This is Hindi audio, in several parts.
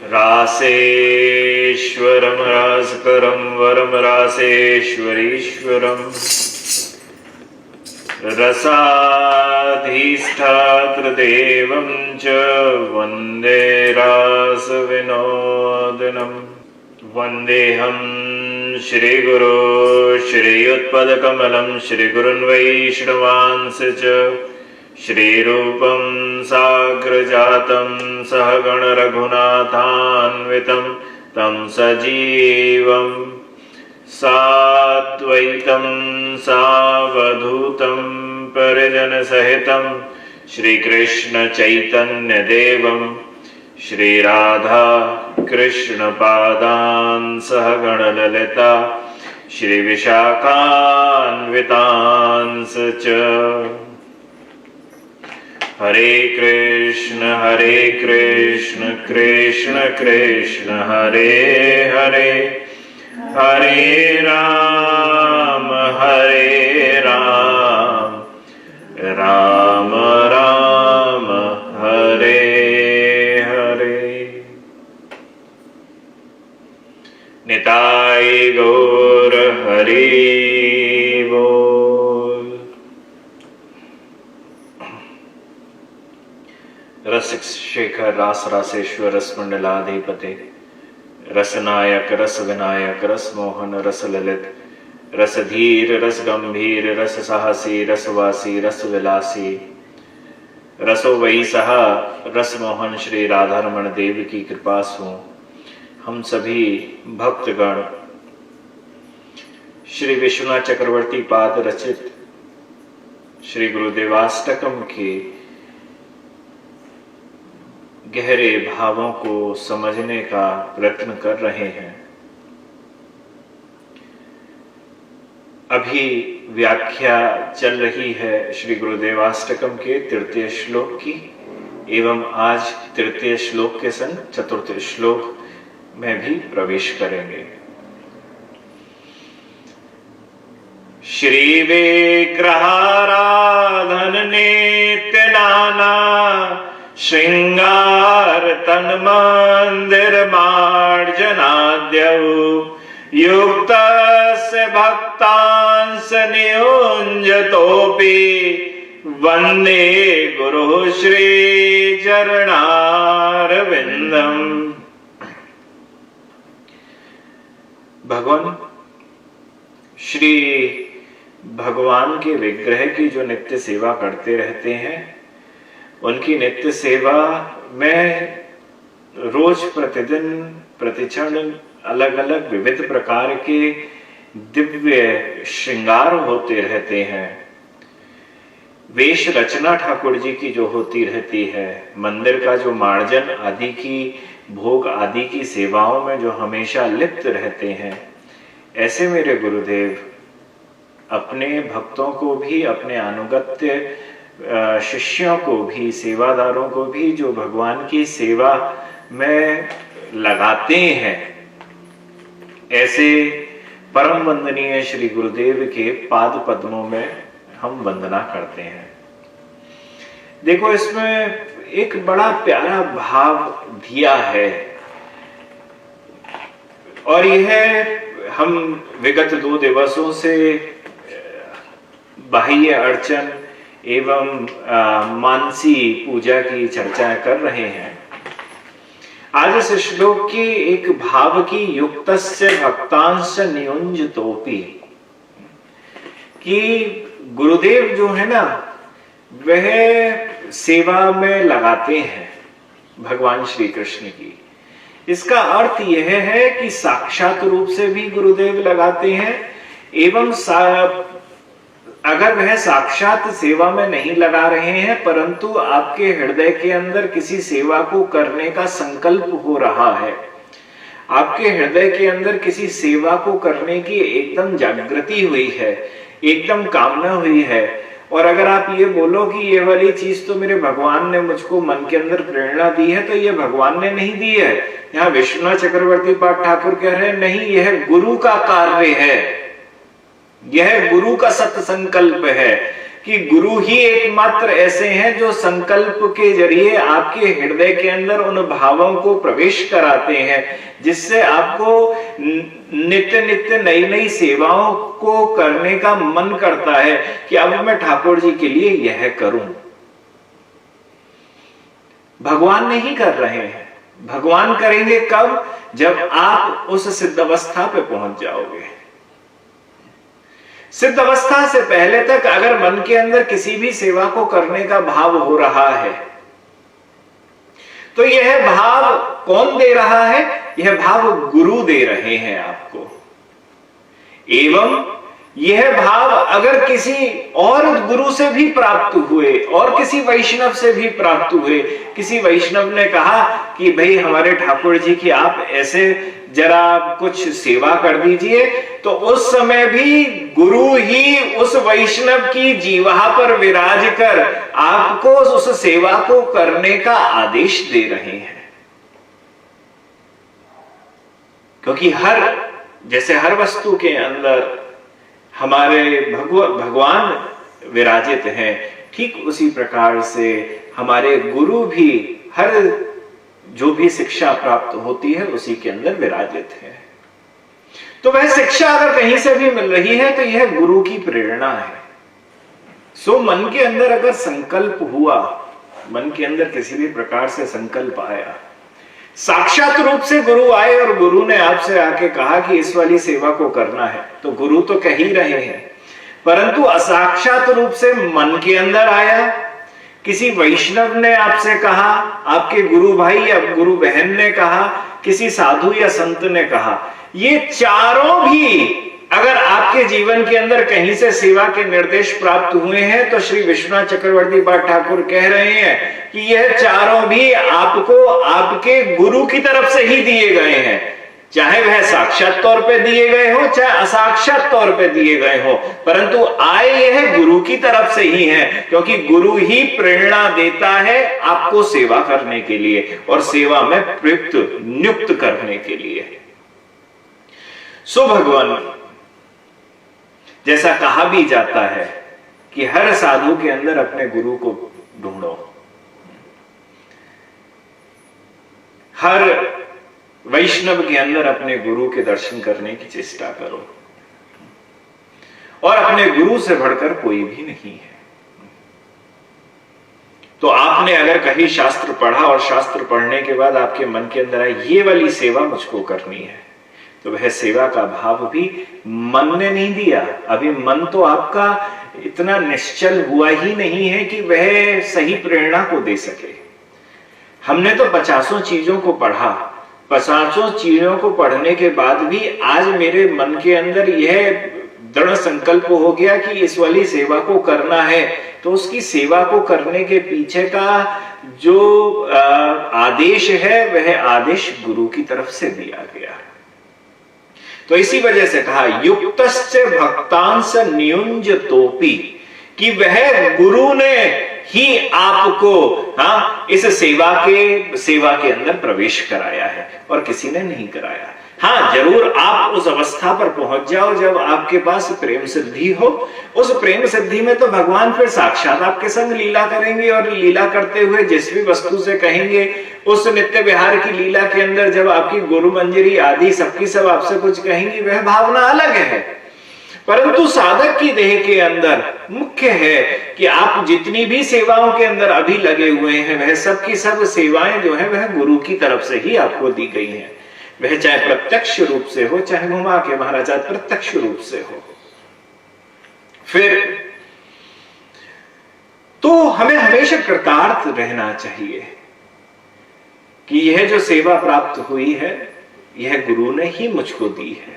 रासेश्वरं रासकरं वरं रासेश्वरीश्वरम् रसाधिष्ठातृदेवं च वन्दे रासविनोदनम्। वन्देऽहं श्रीगुरो श्रीयुत्पदकमलं श्रीगुरुन् वैष्णवांस च श्रीरूपं साग्रजातं सहगण रघुनाथान्वितं तं सजीवं साद्वैतं सावधूतं परिजनसहितं श्रीकृष्ण चैतन्यदेवं श्रीराधा कृष्णपादान् सहगण ललिता श्रीविशाखान्वितांस च। हरे कृष्ण कृष्ण कृष्ण हरे हरे, हरे राम राम राम हरे हरे। निताय गौर हरि बोल। रसिक शेखर रास रासेश्वर रस मंडलाधिपते रसनायक रस विनायक रस मोहन रस ललित रस धीर रस गंभीर रस साहसी रसवासी रस विलासी रसो वही सहा रस मोहन श्री राधा रमण देव की कृपा सो हम सभी भक्तगण श्री विश्वनाथ चक्रवर्ती पाद रचित श्री गुरुदेवाष्टकम के गहरे भावों को समझने का प्रयत्न कर रहे हैं। अभी व्याख्या चल रही है श्री गुरुदेवाष्टकम के तृतीय श्लोक की एवं आज तृतीय श्लोक के संग चतुर्थ श्लोक में भी प्रवेश करेंगे। श्री विग्रहाराधन नित्य नाना श्रृंगार तन मंदिर मार्जनाद्यौ युक्तस्य भक्तांस नियुञ्जतोऽपि वन्दे गुरु श्री चरणारविन्दम्। भगवान श्री भगवान के विग्रह की जो नित्य सेवा करते रहते हैं, उनकी नित्य सेवा में रोज प्रतिदिन प्रतिक्षण अलग अलग विविध प्रकार के दिव्य श्रृंगार होते रहते हैं। वेश रचना ठाकुर जी की जो होती रहती है, मंदिर का जो मार्जन आदि की भोग आदि की सेवाओं में जो हमेशा लिप्त रहते हैं, ऐसे मेरे गुरुदेव अपने भक्तों को भी, अपने अनुगत्य शिष्यों को भी, सेवादारों को भी जो भगवान की सेवा में लगाते हैं, ऐसे परम वंदनीय श्री गुरुदेव के पाद पद्मों में हम वंदना करते हैं। देखो, इसमें एक बड़ा प्यारा भाव दिया है और यह हम विगत 2 दिवसों से बाह्य अर्चन एवं मानसी पूजा की चर्चा कर रहे हैं। आज इस श्लोक की एक भाव की युक्तस्य भक्तांश नियुञ्जतोऽपि, कि गुरुदेव जो है ना, वह सेवा में लगाते हैं भगवान श्री कृष्ण की। इसका अर्थ यह है कि साक्षात रूप से भी गुरुदेव लगाते हैं एवं अगर वह साक्षात सेवा में नहीं लगा रहे हैं, परंतु आपके हृदय के अंदर किसी सेवा को करने का संकल्प हो रहा है, आपके हृदय के अंदर किसी सेवा को करने की एकदम जागृति हुई है, एकदम कामना हुई है, और अगर आप ये बोलो कि ये वाली चीज तो मेरे भगवान ने मुझको मन के अंदर प्रेरणा दी है, तो ये भगवान ने नहीं दी है। यहाँ विश्वनाथ चक्रवर्ती पाद ठाकुर कह रहे हैं, नहीं, यह गुरु का कार्य है, यह गुरु का सत संकल्प है। कि गुरु ही एकमात्र ऐसे हैं जो संकल्प के जरिए आपके हृदय के अंदर उन भावों को प्रवेश कराते हैं, जिससे आपको नित्य नित्य नई नई सेवाओं को करने का मन करता है कि अब मैं ठाकुर जी के लिए यह करूं। भगवान नहीं कर रहे हैं। भगवान करेंगे कब? जब आप उस सिद्ध अवस्था पे पहुंच जाओगे। सिद्ध अवस्था से पहले तक अगर मन के अंदर किसी भी सेवा को करने का भाव हो रहा है, तो यह भाव कौन दे रहा है? यह भाव गुरु दे रहे हैं आपको। एवं यह भाव अगर किसी और गुरु से भी प्राप्त हुए और किसी वैष्णव से भी प्राप्त हुए, किसी वैष्णव ने कहा कि भाई हमारे ठाकुर जी की आप ऐसे जरा कुछ सेवा कर दीजिए, तो उस समय भी गुरु ही उस वैष्णव की जीवा पर विराज कर आपको उस सेवा को करने का आदेश दे रहे हैं। क्योंकि जैसे हर वस्तु के अंदर हमारे भगवान विराजित हैं, ठीक उसी प्रकार से हमारे गुरु भी हर जो भी शिक्षा प्राप्त होती है उसी के अंदर विराजित है। तो वह शिक्षा अगर कहीं से भी मिल रही है तो यह गुरु की प्रेरणा है। सो मन के अंदर अगर संकल्प हुआ, मन के अंदर किसी भी प्रकार से संकल्प आया, साक्षात रूप से गुरु आए और गुरु ने आपसे आके कहा कि इस वाली सेवा को करना है, तो गुरु तो कह ही रहे हैं, परंतु असाक्षात रूप से मन के अंदर आया, किसी वैष्णव ने आपसे कहा, आपके गुरु भाई या गुरु बहन ने कहा, किसी साधु या संत ने कहा, ये चारों भी अगर आपके जीवन के अंदर कहीं से सेवा के निर्देश प्राप्त हुए हैं, तो श्री विश्वनाथ चक्रवर्ती पाद ठाकुर कह रहे हैं कि यह चारों भी आपको आपके गुरु की तरफ से ही दिए गए हैं, चाहे वह साक्षात तौर पे दिए गए हो, चाहे असाक्षात तौर पे दिए गए हो, परंतु आए यह गुरु की तरफ से ही है, क्योंकि गुरु ही प्रेरणा देता है आपको सेवा करने के लिए और सेवा में प्रयुक्त नियुक्त करने के लिए। सो भगवान, जैसा कहा भी जाता है कि हर साधु के अंदर अपने गुरु को ढूंढो, हर वैष्णव के अंदर अपने गुरु के दर्शन करने की चेष्टा करो, और अपने गुरु से बढ़कर कोई भी नहीं है। तो आपने अगर कहीं शास्त्र पढ़ा और शास्त्र पढ़ने के बाद आपके मन के अंदर आए ये वाली सेवा मुझको करनी है, तो वह सेवा का भाव भी मन ने नहीं दिया। अभी मन तो आपका इतना निश्चल हुआ ही नहीं है कि वह सही प्रेरणा को दे सके। हमने तो 50 चीजों को पढ़ा, 50 चीजों को पढ़ने के बाद भी आज मेरे मन के अंदर यह दृढ़ संकल्प हो गया कि इस वाली सेवा को करना है, तो उसकी सेवा को करने के पीछे का जो आदेश है वह आदेश गुरु की तरफ से दिया गया। तो इसी वजह से कहा युक्तस्य भक्तांस नियुंज तोपी, कि वह गुरु ने ही आपको इस सेवा के अंदर प्रवेश कराया है और किसी ने नहीं कराया। हाँ, जरूर आप उस अवस्था पर पहुंच जाओ जब आपके पास प्रेम सिद्धि हो। उस प्रेम सिद्धि में तो भगवान फिर साक्षात आपके संग लीला करेंगे, और लीला करते हुए जिस भी वस्तु से कहेंगे उस नित्य विहार की लीला के अंदर जब आपकी गुरु मंजरी आदि सबकी सब आपसे कुछ कहेंगी, वह भावना अलग है। परंतु साधक की देह के अंदर मुख्य है कि आप जितनी भी सेवाओं के अंदर अभी लगे हुए हैं, वह सब की सब सेवाएं जो है वह गुरु की तरफ से ही आपको दी गई हैं। वह चाहे प्रत्यक्ष रूप से हो, चाहे घुमा के महाराज प्रत्यक्ष रूप से हो। फिर तो हमें हमेशा कृतार्थ रहना चाहिए कि यह जो सेवा प्राप्त हुई है यह गुरु ने ही मुझको दी है।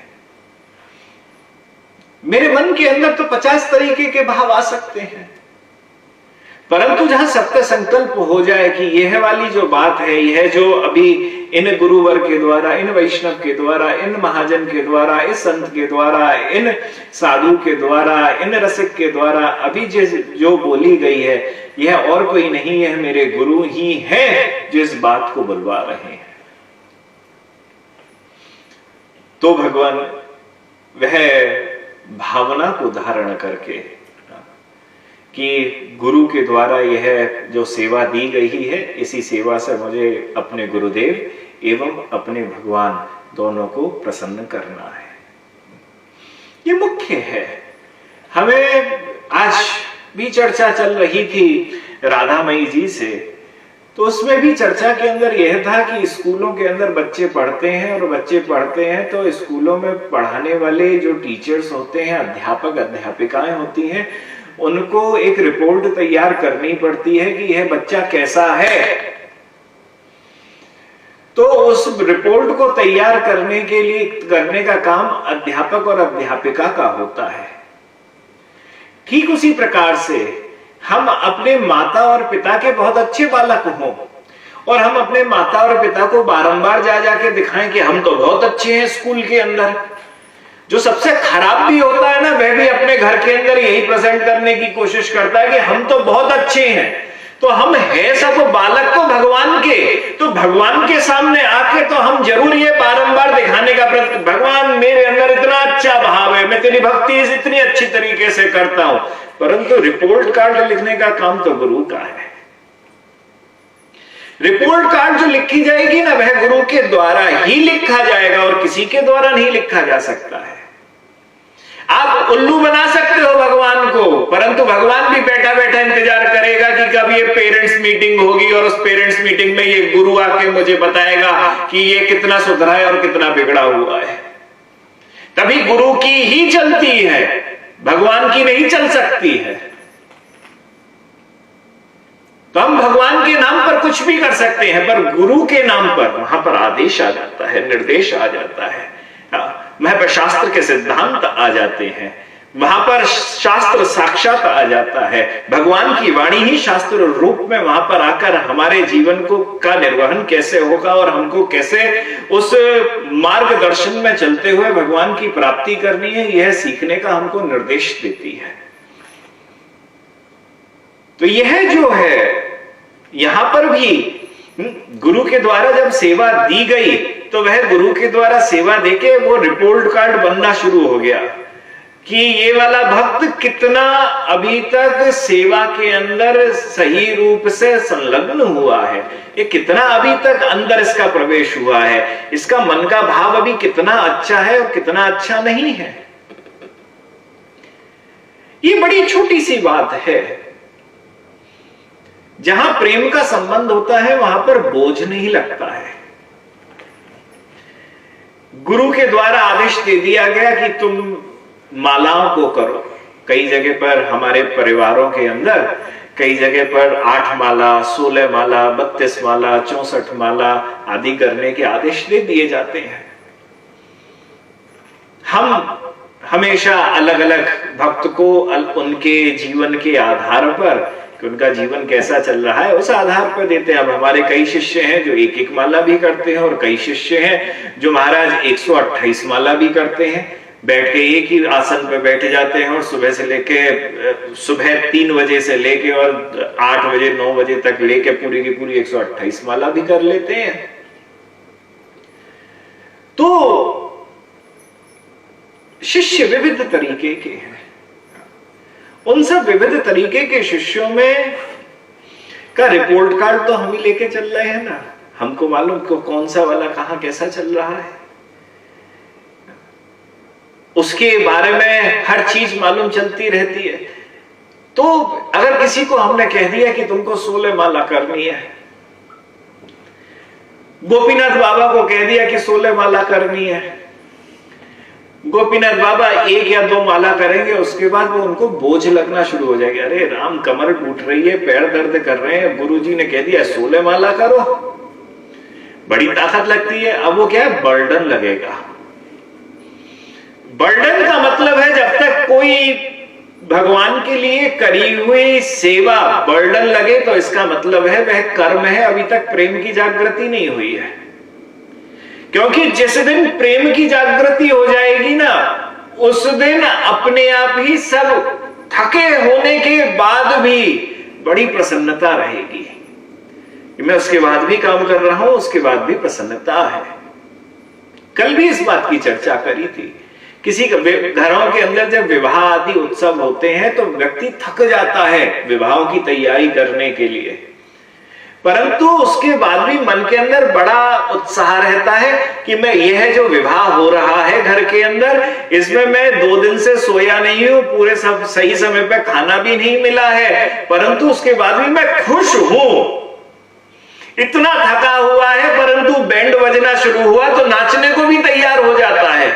मेरे मन के अंदर तो 50 तरीके के भाव आ सकते हैं, परंतु जहां सत्य संकल्प हो जाए कि यह वाली जो बात है, यह जो अभी इन गुरुवर के द्वारा, इन वैष्णव के द्वारा, इन महाजन के द्वारा, इस संत के द्वारा, इन साधु के द्वारा, इन रसिक के द्वारा अभी जो बोली गई है, यह और कोई नहीं है, मेरे गुरु ही हैं जो इस बात को बुलवा रहे हैं। तो भगवान वह भावना को धारण करके कि गुरु के द्वारा यह जो सेवा दी गई है, इसी सेवा से मुझे अपने गुरुदेव एवं अपने भगवान दोनों को प्रसन्न करना है। ये मुख्य है। हमें आज भी चर्चा चल रही थी राधामयी जी से, तो उसमें भी चर्चा के अंदर यह था कि स्कूलों के अंदर बच्चे पढ़ते हैं, और बच्चे पढ़ते हैं तो स्कूलों में पढ़ाने वाले जो टीचर्स होते हैं, अध्यापक अध्यापिकाएं होती हैं, उनको एक रिपोर्ट तैयार करनी पड़ती है कि यह बच्चा कैसा है। तो उस रिपोर्ट को तैयार करने के लिए करने का काम अध्यापक और अध्यापिका का होता है। ठीक उसी प्रकार से हम अपने माता और पिता के बहुत अच्छे बालक हों, और हम अपने माता और पिता को बारंबार जा जाके दिखाएं कि हम तो बहुत अच्छे हैं स्कूल के अंदर। जो सबसे खराब भी होता है ना, वह भी अपने घर के अंदर यही प्रेजेंट करने की कोशिश करता है कि हम तो बहुत अच्छे हैं। तो हम है सब बालक को भगवान के, तो भगवान के सामने आके तो हम जरूर ये बारंबार दिखाने का प्रयत्न, भगवान मेरे अंदर इतना अच्छा भाव है, मैं तेरी भक्ति इतनी अच्छी तरीके से करता हूं। परंतु रिपोर्ट कार्ड लिखने का काम तो गुरु का है। रिपोर्ट कार्ड जो लिखी जाएगी ना, वह गुरु के द्वारा ही लिखा जाएगा और किसी के द्वारा नहीं लिखा जा सकता है। आप उल्लू बना सकते हो भगवान को, परंतु भगवान भी बैठा बैठा इंतजार करेगा कि कब ये पेरेंट्स मीटिंग होगी, और उस पेरेंट्स मीटिंग में ये गुरु आके मुझे बताएगा कि ये कितना सुधरा है और कितना बिगड़ा हुआ है। तभी गुरु की ही चलती है, भगवान की नहीं चल सकती है। तो हम भगवान के नाम पर कुछ भी कर सकते हैं, पर गुरु के नाम पर वहां पर आदेश आ जाता है, निर्देश आ जाता है, वहां पर शास्त्र के सिद्धांत आ जाते हैं, वहां पर शास्त्र साक्षात आ जाता है। भगवान की वाणी ही शास्त्र रूप में वहां पर आकर हमारे जीवन को का निर्वहन कैसे होगा और हमको कैसे उस मार्गदर्शन में चलते हुए भगवान की प्राप्ति करनी है, यह सीखने का हमको निर्देश देती है। तो यह जो है, यहां पर भी गुरु के द्वारा जब सेवा दी गई, तो वह गुरु के द्वारा सेवा देके वो रिपोर्ट कार्ड बनना शुरू हो गया कि ये वाला भक्त कितना अभी तक सेवा के अंदर सही रूप से संलग्न हुआ है, ये कितना अभी तक अंदर इसका प्रवेश हुआ है, इसका मन का भाव अभी कितना अच्छा है और कितना अच्छा नहीं है। ये बड़ी छोटी सी बात है। जहां प्रेम का संबंध होता है वहां पर बोझ नहीं लगता है। गुरु के द्वारा आदेश दे दिया गया कि तुम मालाओं को करो। कई जगह पर हमारे परिवारों के अंदर कई जगह पर 8 माला, 16 माला, 32 माला, 64 माला आदि करने के आदेश दे दिए जाते हैं। हम हमेशा अलग अलग भक्त को उनके जीवन के आधार पर, कि उनका जीवन कैसा चल रहा है, उस आधार पर देते हैं। अब हमारे कई शिष्य हैं जो 1-1 माला भी करते हैं, और कई शिष्य हैं जो महाराज 128 माला भी करते हैं। बैठ के एक ही आसन पे बैठ जाते हैं और सुबह 3 बजे से लेके और 8 बजे 9 बजे तक लेके पूरी की पूरी 128 माला भी कर लेते हैं। तो शिष्य विविध तरीके के हैं। उन सब विविध तरीके के शिष्यों में का रिपोर्ट कार्ड तो हम ही लेके चल रहे हैं ना। हमको मालूम को कौन सा वाला कहां कैसा चल रहा है, उसके बारे में हर चीज मालूम चलती रहती है। तो अगर किसी को हमने कह दिया कि तुमको 16 माला करनी है, गोपीनाथ बाबा को कह दिया कि 16 माला करनी है, गोपीनाथ बाबा 1 या 2 माला करेंगे, उसके बाद वो उनको बोझ लगना शुरू हो जाएगा। अरे राम, कमर टूट रही है, पैर दर्द कर रहे हैं, गुरुजी ने कह दिया 16 माला करो, बड़ी ताकत लगती है। अब वो क्या है, बर्डन लगेगा। बर्डन का मतलब है जब तक कोई भगवान के लिए करी हुई सेवा बर्डन लगे, तो इसका मतलब है वह कर्म है, अभी तक प्रेम की जागृति नहीं हुई है। क्योंकि जिस दिन प्रेम की जागृति हो जाएगी ना, उस दिन अपने आप ही सब थके होने के बाद भी बड़ी प्रसन्नता रहेगी। मैं उसके बाद भी काम कर रहा हूं, उसके बाद भी प्रसन्नता है। कल भी इस बात की चर्चा करी थी किसी घरों के अंदर जब विवाह आदि उत्सव होते हैं तो व्यक्ति थक जाता है विवाहों की तैयारी करने के लिए, परंतु उसके बाद भी मन के अंदर बड़ा उत्साह रहता है कि मैं यह जो विवाह हो रहा है घर के अंदर, इसमें मैं 2 दिन से सोया नहीं हूं, पूरे सब सही समय पे खाना भी नहीं मिला है, परंतु उसके बाद भी मैं खुश हूं। इतना थका हुआ है परंतु बैंड बजना शुरू हुआ तो नाचने को भी तैयार हो जाता है।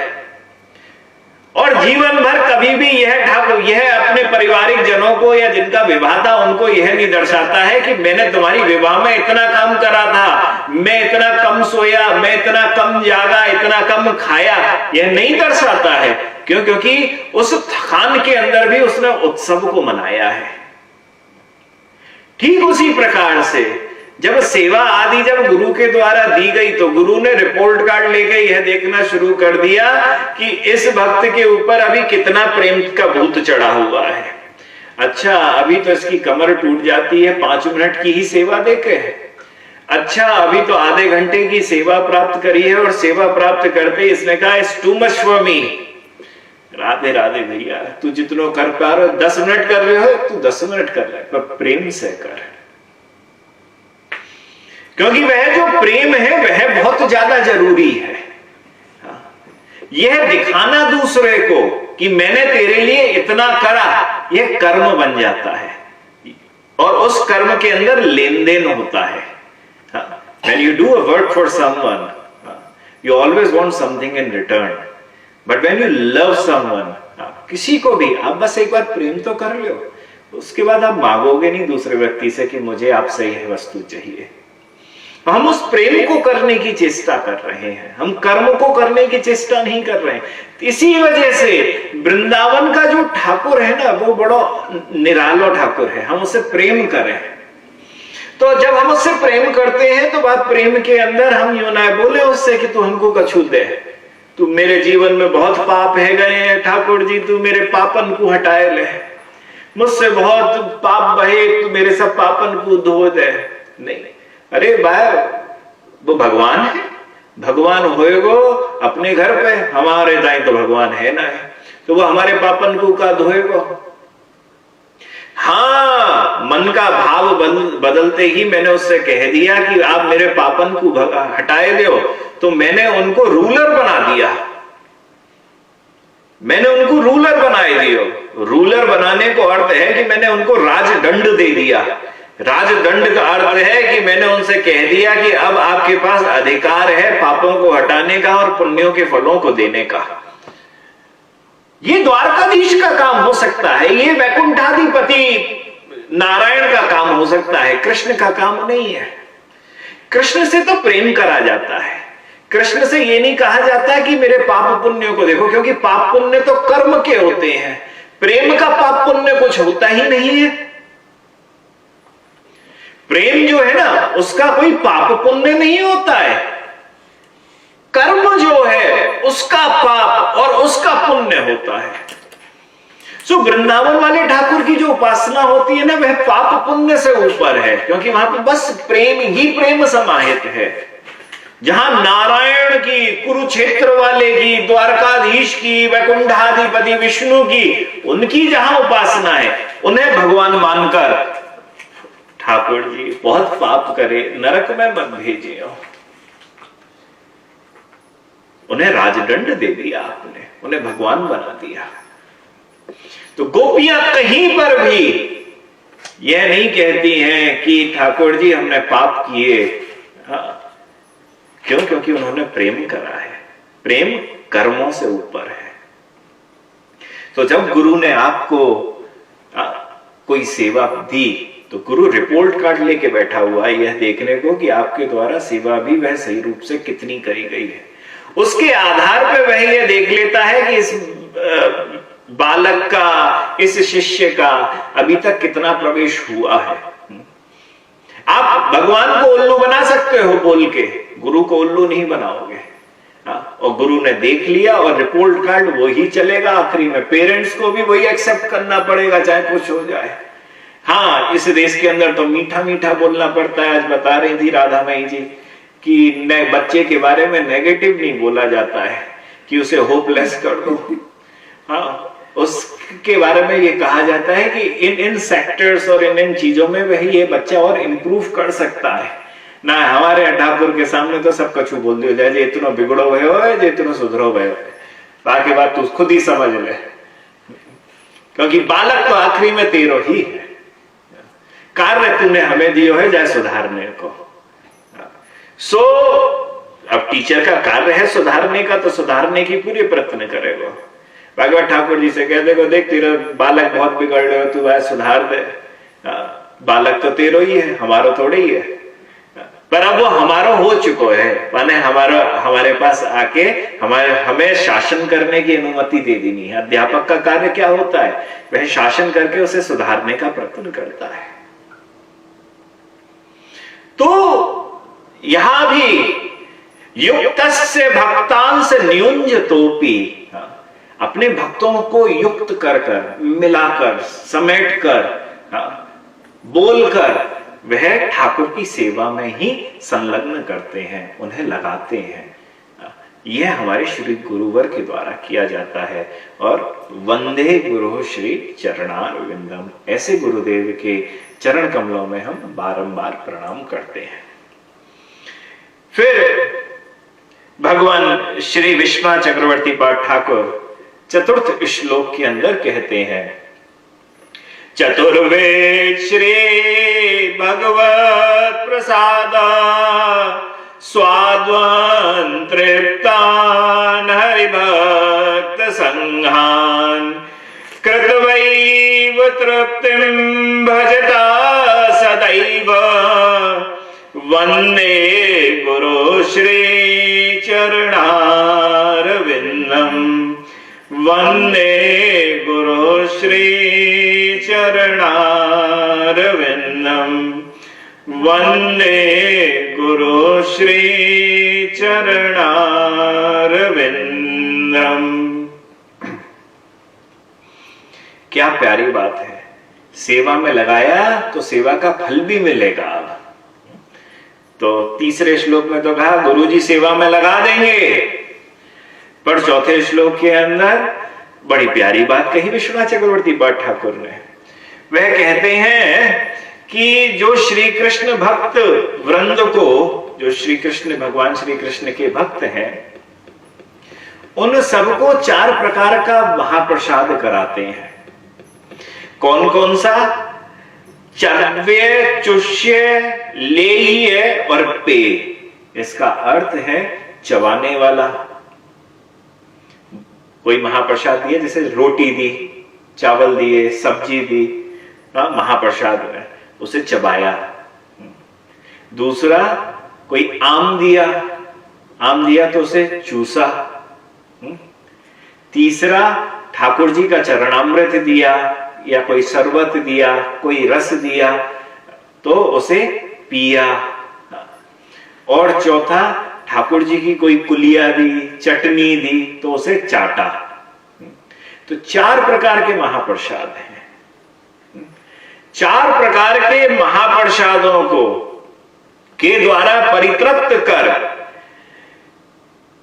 और जीवन भर कभी भी यह अपने पारिवारिक जनों को या जिनका विवाह था उनको यह नहीं दर्शाता है कि मैंने तुम्हारी विवाह में इतना काम करा था, मैं इतना कम सोया, मैं इतना कम जागा, इतना कम खाया, यह नहीं दर्शाता है। क्यों? क्योंकि उस थकान के अंदर भी उसने उत्सव को मनाया है। ठीक उसी प्रकार से जब सेवा आदि जब गुरु के द्वारा दी गई तो गुरु ने रिपोर्ट कार्ड लेके यह देखना शुरू कर दिया कि इस भक्त के ऊपर अभी कितना प्रेम का भूत चढ़ा हुआ है। अच्छा, अभी तो इसकी कमर टूट जाती है 5 मिनट की ही सेवा देके। अच्छा, अभी तो आधे घंटे की सेवा प्राप्त करी है और सेवा प्राप्त करते इसने कहा it's too much for me. Radhe Radhe भैया, तू जितना कर पा रहे हो 10 मिनट कर रहे हो तू 10 मिनट कर रहे, पर प्रेम से कर, क्योंकि वह जो प्रेम है वह बहुत ज्यादा जरूरी है। यह दिखाना दूसरे को कि मैंने तेरे लिए इतना करा, यह कर्म बन जाता है और उस कर्म के अंदर लेन देन होता है। When you do a work for someone, you always want something in return. But when you love someone, किसी को भी आप बस एक बार प्रेम तो कर लो, उसके बाद आप मांगोगे नहीं दूसरे व्यक्ति से कि मुझे आपसे यह वस्तु चाहिए। हम उस प्रेम को करने की चेष्टा कर रहे हैं, हम कर्म को करने की चेष्टा नहीं कर रहे हैं। इसी वजह से वृंदावन का जो ठाकुर है ना, वो बड़ा निराला ठाकुर है। हम उससे प्रेम करें तो जब हम उससे प्रेम करते हैं तो बात प्रेम के अंदर हम यूं ना बोले उससे कि तू हमको कछु दे, तू मेरे जीवन में बहुत पाप है गए हैं ठाकुर जी, तू मेरे पापन को हटाए ले, मुझसे बहुत पाप बहे, तू मेरे सब पापन को धो दे। नहीं, अरे भाई वो भगवान है, भगवान होएगो अपने घर पे, हमारे दाई तो भगवान है ना है, तो वो हमारे पापन को का धोएगो। हाँ, मन का भाव बदलते ही मैंने उससे कह दिया कि आप मेरे पापन को हटाए दो, तो मैंने उनको रूलर बना दिया, मैंने उनको रूलर बनाए दियो। रूलर बनाने को अर्थ है कि मैंने उनको राजदंड दे दिया। राजदंड का अर्थ है कि मैंने उनसे कह दिया कि अब आपके पास अधिकार है पापों को हटाने का और पुण्यों के फलों को देने का। ये द्वारकाधीश का काम हो सकता है, ये वैकुंठाधिपति नारायण का काम हो सकता है, कृष्ण का काम नहीं है। कृष्ण से तो प्रेम करा जाता है, कृष्ण से ये नहीं कहा जाता कि मेरे पाप पुण्यों को देखो, क्योंकि पाप पुण्य तो कर्म के होते हैं, प्रेम का पाप पुण्य कुछ होता ही नहीं है। प्रेम जो है ना उसका कोई पाप पुण्य नहीं होता है, कर्म जो है उसका पाप और उसका पुण्य होता है। सो वृंदावन वाले ठाकुर की जो उपासना होती है ना वह पाप पुण्य से ऊपर है, क्योंकि वहां पर बस प्रेम ही प्रेम समाहित है। जहां नारायण की, कुरुक्षेत्र वाले की, द्वारकाधीश की, वैकुंठाधिपति विष्णु की, उनकी जहां उपासना है, उन्हें भगवान मानकर ठाकुर जी बहुत पाप करे नरक में मत भेजिए, उन्हें राजदंड दे दिया आपने, उन्हें भगवान बना दिया। तो गोपियां कहीं पर भी यह नहीं कहती हैं कि ठाकुर जी हमने पाप किए। हाँ, क्यों? क्योंकि उन्होंने प्रेम करा है, प्रेम कर्मों से ऊपर है। तो जब गुरु ने आपको कोई सेवा दी तो गुरु रिपोर्ट कार्ड लेके बैठा हुआ है यह देखने को कि आपके द्वारा सेवा भी वह सही रूप से कितनी करी गई है। उसके आधार पर वह यह देख लेता है कि इस बालक का, इस शिष्य का अभी तक कितना प्रवेश हुआ है। आप भगवान को उल्लू बना सकते हो बोल के, गुरु को उल्लू नहीं बनाओगे। और गुरु ने देख लिया और रिपोर्ट कार्ड वही चलेगा आखिरी में। पेरेंट्स को भी वही एक्सेप्ट करना पड़ेगा चाहे कुछ हो जाए। हाँ, इस देश के अंदर तो मीठा मीठा बोलना पड़ता है। आज बता रही थी राधा मई जी कि बच्चे के बारे में नेगेटिव नहीं बोला जाता है, कि उसे होपलेस कर दो। हाँ, उसके बारे में ये कहा जाता है कि इन सेक्टर्स और इन चीजों में वही ये बच्चा और इम्प्रूव कर सकता है ना। हमारे ठाकुर के सामने तो सब कछु बोल दिया जाए, जे इतना बिगड़ो भयो है, जे इतना सुधरो भयो है, बाकी बात तू खुद ही समझ ले, क्योंकि बालक तो आखिरी में तेरो ही है। कार्य तूने हमें दियो है जाए सुधारने को। सो अब टीचर का कार्य है सुधारने का, तो सुधारने की पूरी प्रयत्न करेगा। भगवत ठाकुर जी से कह देगा, देख तेरा बालक बहुत बिगड़ रहे हो, तू वह सुधार दे। बालक तो तेरो ही है, हमारा थोड़े ही है, पर अब वो हमारा हो चुको है, माने हमारे पास आके हमें शासन करने की अनुमति दे देनी है। अध्यापक का कार्य क्या होता है? वह शासन करके उसे सुधारने का प्रयत्न करता है। तो यहां भी युक्तस्य भक्तांस न्यूंज तोपी, अपने भक्तों को युक्त कर मिलाकर समेट कर बोलकर वह ठाकुर की सेवा में ही संलग्न करते हैं, उन्हें लगाते हैं। यह हमारे श्री गुरुवर के द्वारा किया जाता है। और वंदे गुरु श्री चरणारविंदम, ऐसे गुरुदेव के चरण कमलों में हम बारंबार प्रणाम करते हैं। फिर भगवान श्री विश्वनाथ चक्रवर्ती पाठ ठाकुर चतुर्थ श्लोक के अंदर कहते हैं, चतुर्वेद श्री भगवत प्रसाद स्वाद्वान तृप्तान हरिभक्त संघान कृतवैव तृप्तिं भजता सदैव वंदे गुरु श्री चरणारविंदम वंदे गुरु श्री चरणारविंदम वंदे गुरु श्री चरणारविंदम। क्या प्यारी बात है, सेवा में लगाया तो सेवा का फल भी मिलेगा। तो तीसरे श्लोक में तो कहा गुरुजी सेवा में लगा देंगे, पर चौथे श्लोक के अंदर बड़ी प्यारी बात कही विश्वनाथ चक्रवर्ती पाठ ठाकुर ने। वह कहते हैं कि जो श्री कृष्ण भक्त वृंद को, जो श्री कृष्ण भगवान श्री कृष्ण के भक्त हैं, उन सबको 4 प्रकार का महाप्रसाद कराते हैं। कौन कौन सा? चर्व्य, चुष्य, लेह्य और पेय। इसका अर्थ है चबाने वाला। कोई महाप्रसाद दिया, जैसे रोटी दी, चावल दिए, सब्जी दी, महाप्रसाद है, उसे चबाया। दूसरा, कोई आम दिया तो उसे चूसा। तीसरा, ठाकुर जी का चरणामृत दिया या कोई शरबत दिया, कोई रस दिया तो उसे पिया। और चौथा, ठाकुर जी की कोई कुलिया दी, चटनी दी तो उसे चाटा। तो 4 प्रकार के महाप्रसाद हैं। 4 प्रकार के महाप्रसादों को के द्वारा परितृप्त कर,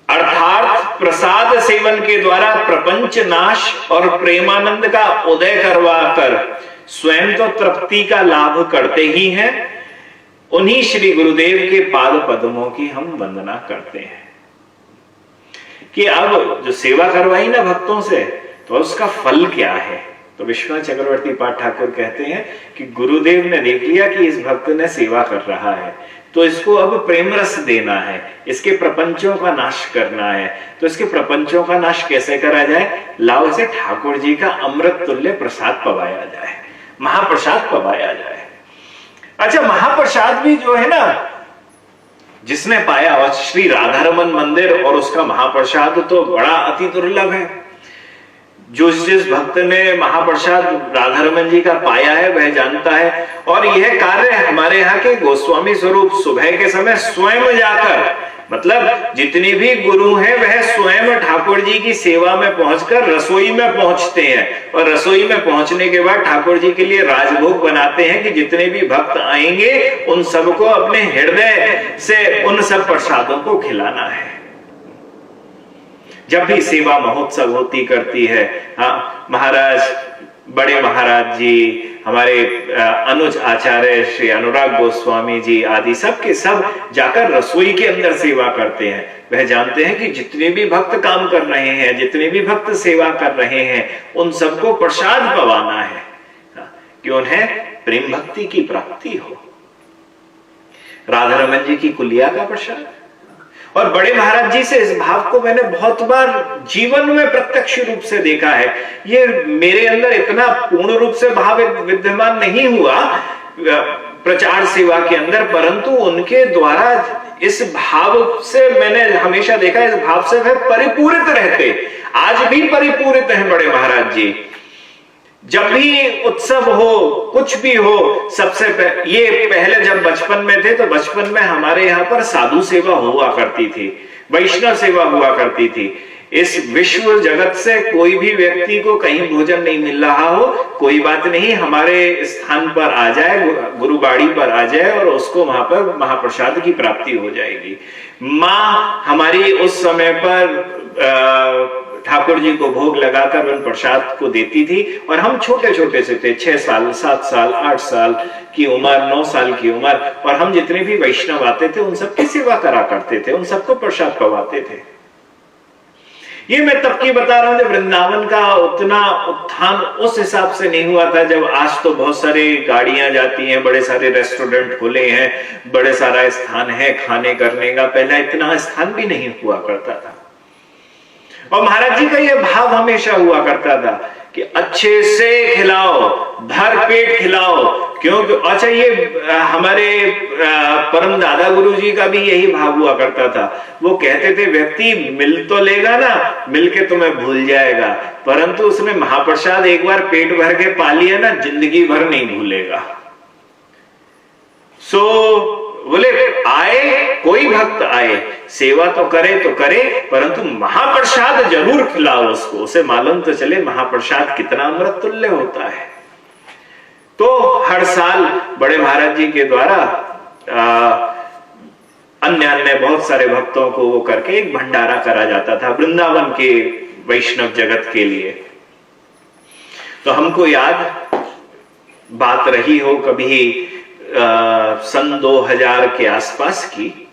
अर्थात प्रसाद सेवन के द्वारा प्रपंच नाश और प्रेमानंद का उदय करवाकर स्वयं तो तृप्ति का लाभ करते ही हैं, उन्हीं श्री गुरुदेव के पाद पद्मों की हम वंदना करते हैं। कि अब जो सेवा करवाई ना भक्तों से, तो उसका फल क्या है? तो विश्वनाथ चक्रवर्ती पाठ ठाकुर कहते हैं कि गुरुदेव ने देख लिया कि इस भक्त ने सेवा कर रहा है, तो इसको अब प्रेम रस देना है, इसके प्रपंचों का नाश करना है। तो इसके प्रपंचों का नाश कैसे करा जाए? लाओ से ठाकुर जी का अमृत तुल्य प्रसाद पवाया जाए, महाप्रसाद पवाया जाए। अच्छा, महाप्रसाद भी जो है ना, जिसने पाया, और श्री राधारमन मंदिर और उसका महाप्रसाद तो बड़ा अति दुर्लभ है। जिस भक्त ने महाप्रसाद राधारमन जी का पाया है वह जानता है। और यह कार्य हमारे यहाँ के गोस्वामी स्वरूप सुबह के समय स्वयं जाकर, मतलब जितने भी गुरु हैं वह स्वयं ठाकुर जी की सेवा में पहुंचकर रसोई में पहुंचते हैं, और रसोई में पहुंचने के बाद ठाकुर जी के लिए राजभोग बनाते हैं कि जितने भी भक्त आएंगे उन सबको अपने हृदय से उन सब प्रसादों को खिलाना है। जब भी सेवा महोत्सव होती करती है, हाँ, महाराज, बड़े महाराज जी, हमारे अनुज आचार्य श्री अनुराग गोस्वामी जी आदि सब के सब जाकर रसोई के अंदर सेवा करते हैं। वह जानते हैं कि जितने भी भक्त काम कर रहे हैं, जितने भी भक्त सेवा कर रहे हैं, उन सबको प्रसाद पवाना है, कि उन्हें प्रेम भक्ति की प्राप्ति हो। राधा रमन जी की कुलिया का प्रसाद। और बड़े महाराज जी से इस भाव को मैंने बहुत बार जीवन में प्रत्यक्ष रूप से देखा है। ये मेरे अंदर इतना पूर्ण रूप से भाव विद्यमान नहीं हुआ प्रचार सेवा के अंदर, परंतु उनके द्वारा इस भाव से मैंने हमेशा देखा, इस भाव से वह परिपूरित रहते, आज भी परिपूरित हैं बड़े महाराज जी। जब भी उत्सव हो, कुछ भी हो, सबसे ये पहले जब बचपन में थे तो बचपन में हमारे यहाँ पर साधु सेवा हुआ करती थी, वैष्णव सेवा हुआ करती थी। इस विश्व जगत से कोई भी व्यक्ति को कहीं भोजन नहीं मिल रहा हो, कोई बात नहीं, हमारे स्थान पर आ जाए, गुरुबाड़ी पर आ जाए और उसको वहां पर महाप्रसाद की प्राप्ति हो जाएगी। माँ हमारी उस समय पर ठाकुर जी को भोग लगाकर उन प्रसाद को देती थी, और हम छोटे छोटे से थे, 6 साल, 7 साल, 8 साल की उम्र, 9 साल की उम्र, और हम जितने भी वैष्णव आते थे उन सबकी सेवा करा करते थे, उन सबको प्रसाद पवाते थे। ये मैं तब की बता रहा हूं जब वृंदावन का उतना उत्थान उस हिसाब से नहीं हुआ था। जब आज तो बहुत सारी गाड़ियां जाती हैं, बड़े सारे रेस्टोरेंट खुले हैं, बड़े सारा स्थान है खाने करने का, पहले इतना स्थान भी नहीं हुआ करता था। और महाराज जी का यह भाव हमेशा हुआ करता था कि अच्छे से खिलाओ, भर पेट खिलाओ, क्योंकि अच्छा ये हमारे परम दादा गुरु जी का भी यही भाव हुआ करता था। वो कहते थे व्यक्ति मिल तो लेगा ना, मिल के तुम्हें भूल जाएगा, परंतु उसने महाप्रसाद एक बार पेट भर के पा लिया ना, जिंदगी भर नहीं भूलेगा। बोले आए, कोई भक्त आए, सेवा तो करे, परंतु महाप्रसाद जरूर खिलाओ उसको, उसे मालूम तो चले महाप्रसाद कितना अमृत तुल्य होता है। तो हर साल बड़े महाराज जी के द्वारा अन्य बहुत सारे भक्तों को वो करके एक भंडारा करा जाता था वृंदावन के वैष्णव जगत के लिए। तो हमको याद बात रही हो कभी सन 2000 के आसपास की,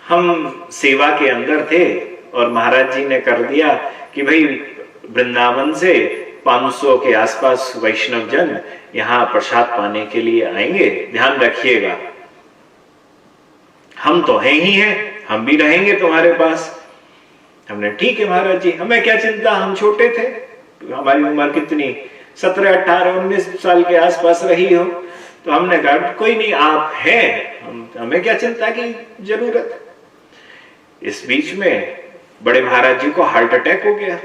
हम सेवा के अंदर थे और महाराज जी ने कर दिया कि भाई वृंदावन से 500 के आसपास वैष्णव जन यहाँ प्रसाद पाने के लिए आएंगे, ध्यान रखिएगा। हम तो हैं ही हैं, हम भी रहेंगे तुम्हारे पास। हमने ठीक है महाराज जी, हमें क्या चिंता, हम छोटे थे, हमारी उम्र कितनी 17, 18, 19 साल के आसपास रही हो। तो हमने कहा कोई नहीं, आप हैं, हमें क्या चिंता की जरूरत। इस बीच में बड़े महाराज जी को हार्ट अटैक हो गया।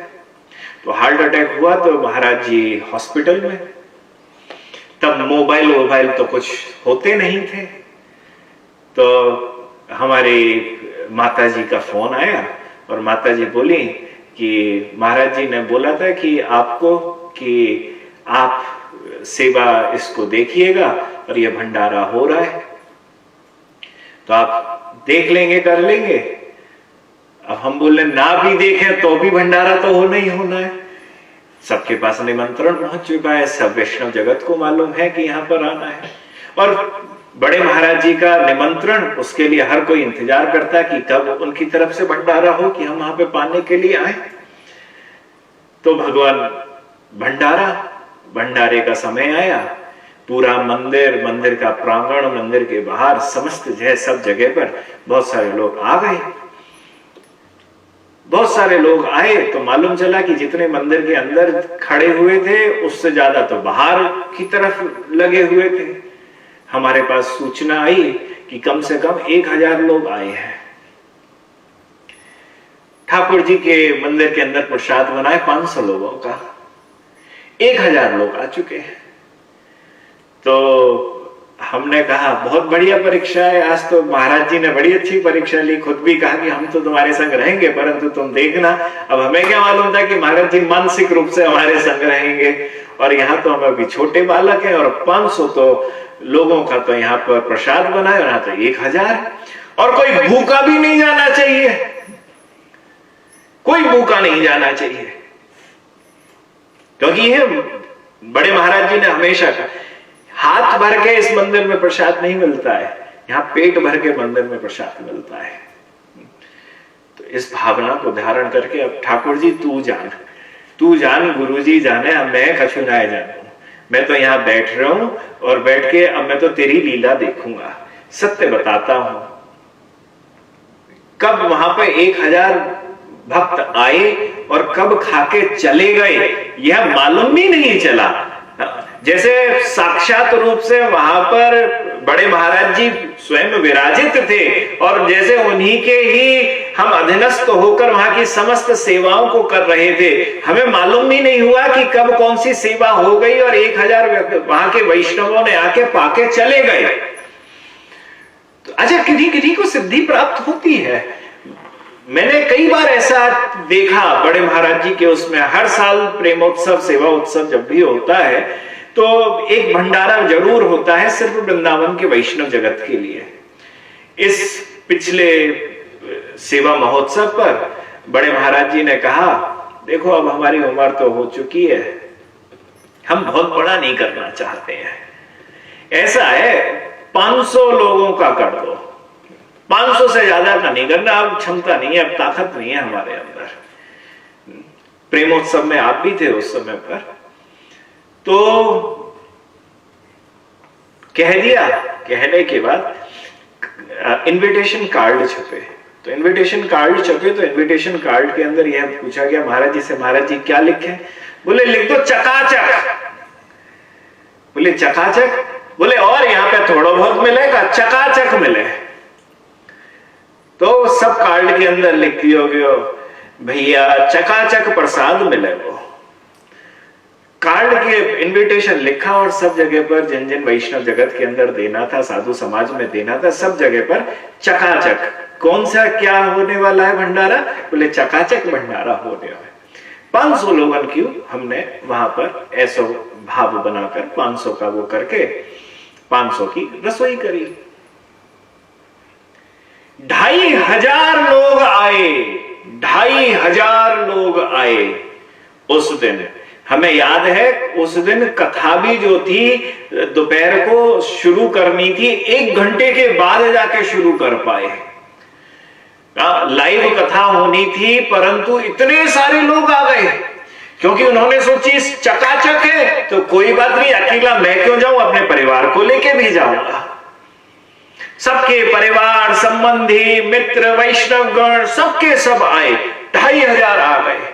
तो हार्ट अटैक हुआ तो महाराज जी हॉस्पिटल में। तब मोबाइल तो कुछ होते नहीं थे। तो हमारी माता जी का फोन आया और माता जी बोली कि महाराज जी ने बोला था कि आपको कि आप सेवा इसको देखिएगा और ये भंडारा हो रहा है, तो आप देख लेंगे, कर लेंगे। अब हम बोले ना भी देखें तो भी भंडारा तो होना ही होना है। सबके पास निमंत्रण पहुंच चुका है, सब वैष्णव जगत को मालूम है कि यहाँ पर आना है, और बड़े महाराज जी का निमंत्रण, उसके लिए हर कोई इंतजार करता कि कब उनकी तरफ से भंडारा हो कि हम वहां पे पाने के लिए आए। तो भगवान भंडारे का समय आया। पूरा मंदिर का प्रांगण, मंदिर के बाहर समस्त सब जगह पर बहुत सारे लोग आ गए। बहुत सारे लोग आए तो मालूम चला कि जितने मंदिर के अंदर खड़े हुए थे उससे ज्यादा तो बाहर की तरफ लगे हुए थे। हमारे पास सूचना आई कि कम से कम 1000 लोग आए हैं। ठाकुर जी के मंदिर के अंदर प्रसाद बनाए 500 लोगों का, 1000 लोग आ चुके हैं। तो हमने कहा बहुत बढ़िया परीक्षा है, आज तो महाराज जी ने बड़ी अच्छी परीक्षा ली। खुद भी कहा कि हम तो तुम्हारे संग रहेंगे, परंतु तुम देखना। अब हमें क्या मालूम था कि महाराज जी मानसिक रूप से हमारे संग रहेंगे, और यहाँ तो हम अभी छोटे बालक हैं, और 500 तो लोगों का तो यहाँ पर प्रसाद बना है, यहाँ तो 1000, और कोई भूखा भी नहीं जाना चाहिए। कोई भूखा नहीं जाना चाहिए। क्योंकि ये बड़े महाराज जी ने हमेशा कहा, हाथ भर के इस मंदिर में प्रसाद नहीं मिलता है, यहां पेट भर के मंदिर में प्रसाद मिलता है। तो इस भावना को धारण करके अब ठाकुर जी तू जान गुरु जी जाने, अब मैं कछु ना जानू, मैं तो यहां बैठ रहा हूं और बैठ के अब मैं तो तेरी लीला देखूंगा। सत्य बताता हूं, कब वहां पे 1000 भक्त आए और कब खाके चले गए यह मालूम भी नहीं चला। जैसे साक्षात रूप से वहां पर बड़े महाराज जी स्वयं विराजित थे और जैसे उन्हीं के ही हम अधीनस्थ होकर वहां की समस्त सेवाओं को कर रहे थे, हमें मालूम भी नहीं हुआ कि कब कौन सी सेवा हो गई और 1000 वहां के वैष्णवों ने आके पाके चले गए। तो अच्छा, किन्हीं को सिद्धि प्राप्त होती है। मैंने कई बार ऐसा देखा बड़े महाराज जी के उसमें, हर साल प्रेमोत्सव सेवा उत्सव जब भी होता है तो एक भंडारा जरूर होता है सिर्फ वृंदावन के वैष्णव जगत के लिए। इस पिछले सेवा महोत्सव पर बड़े महाराज जी ने कहा, देखो अब हमारी उम्र तो हो चुकी है, हम बहुत बड़ा नहीं करना चाहते हैं, ऐसा है 500 लोगों का कर दो, 500 से ज्यादा का नहीं करना, अब क्षमता नहीं है, अब ताकत नहीं है हमारे अंदर। प्रेमोत्सव में आप भी थे उस समय पर, तो कह दिया। कहने के बाद इनविटेशन कार्ड छपे, तो इनविटेशन कार्ड छपे तो इनविटेशन कार्ड के अंदर यह पूछा गया महाराज जी से, महाराज जी क्या लिखे? बोले लिख दो चकाचक। बोले चकाचक? बोले और यहां पे थोड़ा बहुत मिलेगा, चकाचक मिले। तो सब कार्ड के अंदर लिख दियोगे भैया चकाचक प्रसाद मिले। वो कार्ड के इनविटेशन लिखा और सब जगह पर जिन जिन वैष्णव जगत के अंदर देना था, साधु समाज में देना था, सब जगह पर चकाचक। कौन सा क्या होने वाला है भंडारा? बोले चकाचक भंडारा होने वाला है। 500 लोगों की हमने वहां पर ऐसा भाव बनाकर 500 का वो करके 500 की रसोई करी। 2500 लोग आए, 2500 लोग आए उस दिन। हमें याद है उस दिन कथा भी जो थी दोपहर को शुरू करनी थी, 1 घंटे के बाद जाके शुरू कर पाए। लाइव कथा होनी थी परंतु इतने सारे लोग आ गए क्योंकि उन्होंने सोची चकाचक है तो कोई बात नहीं, अकेला मैं क्यों जाऊं, अपने परिवार को लेके भी जाऊंगा। सबके परिवार संबंधी मित्र वैष्णवगण सबके सब आए, 2500 आ गए।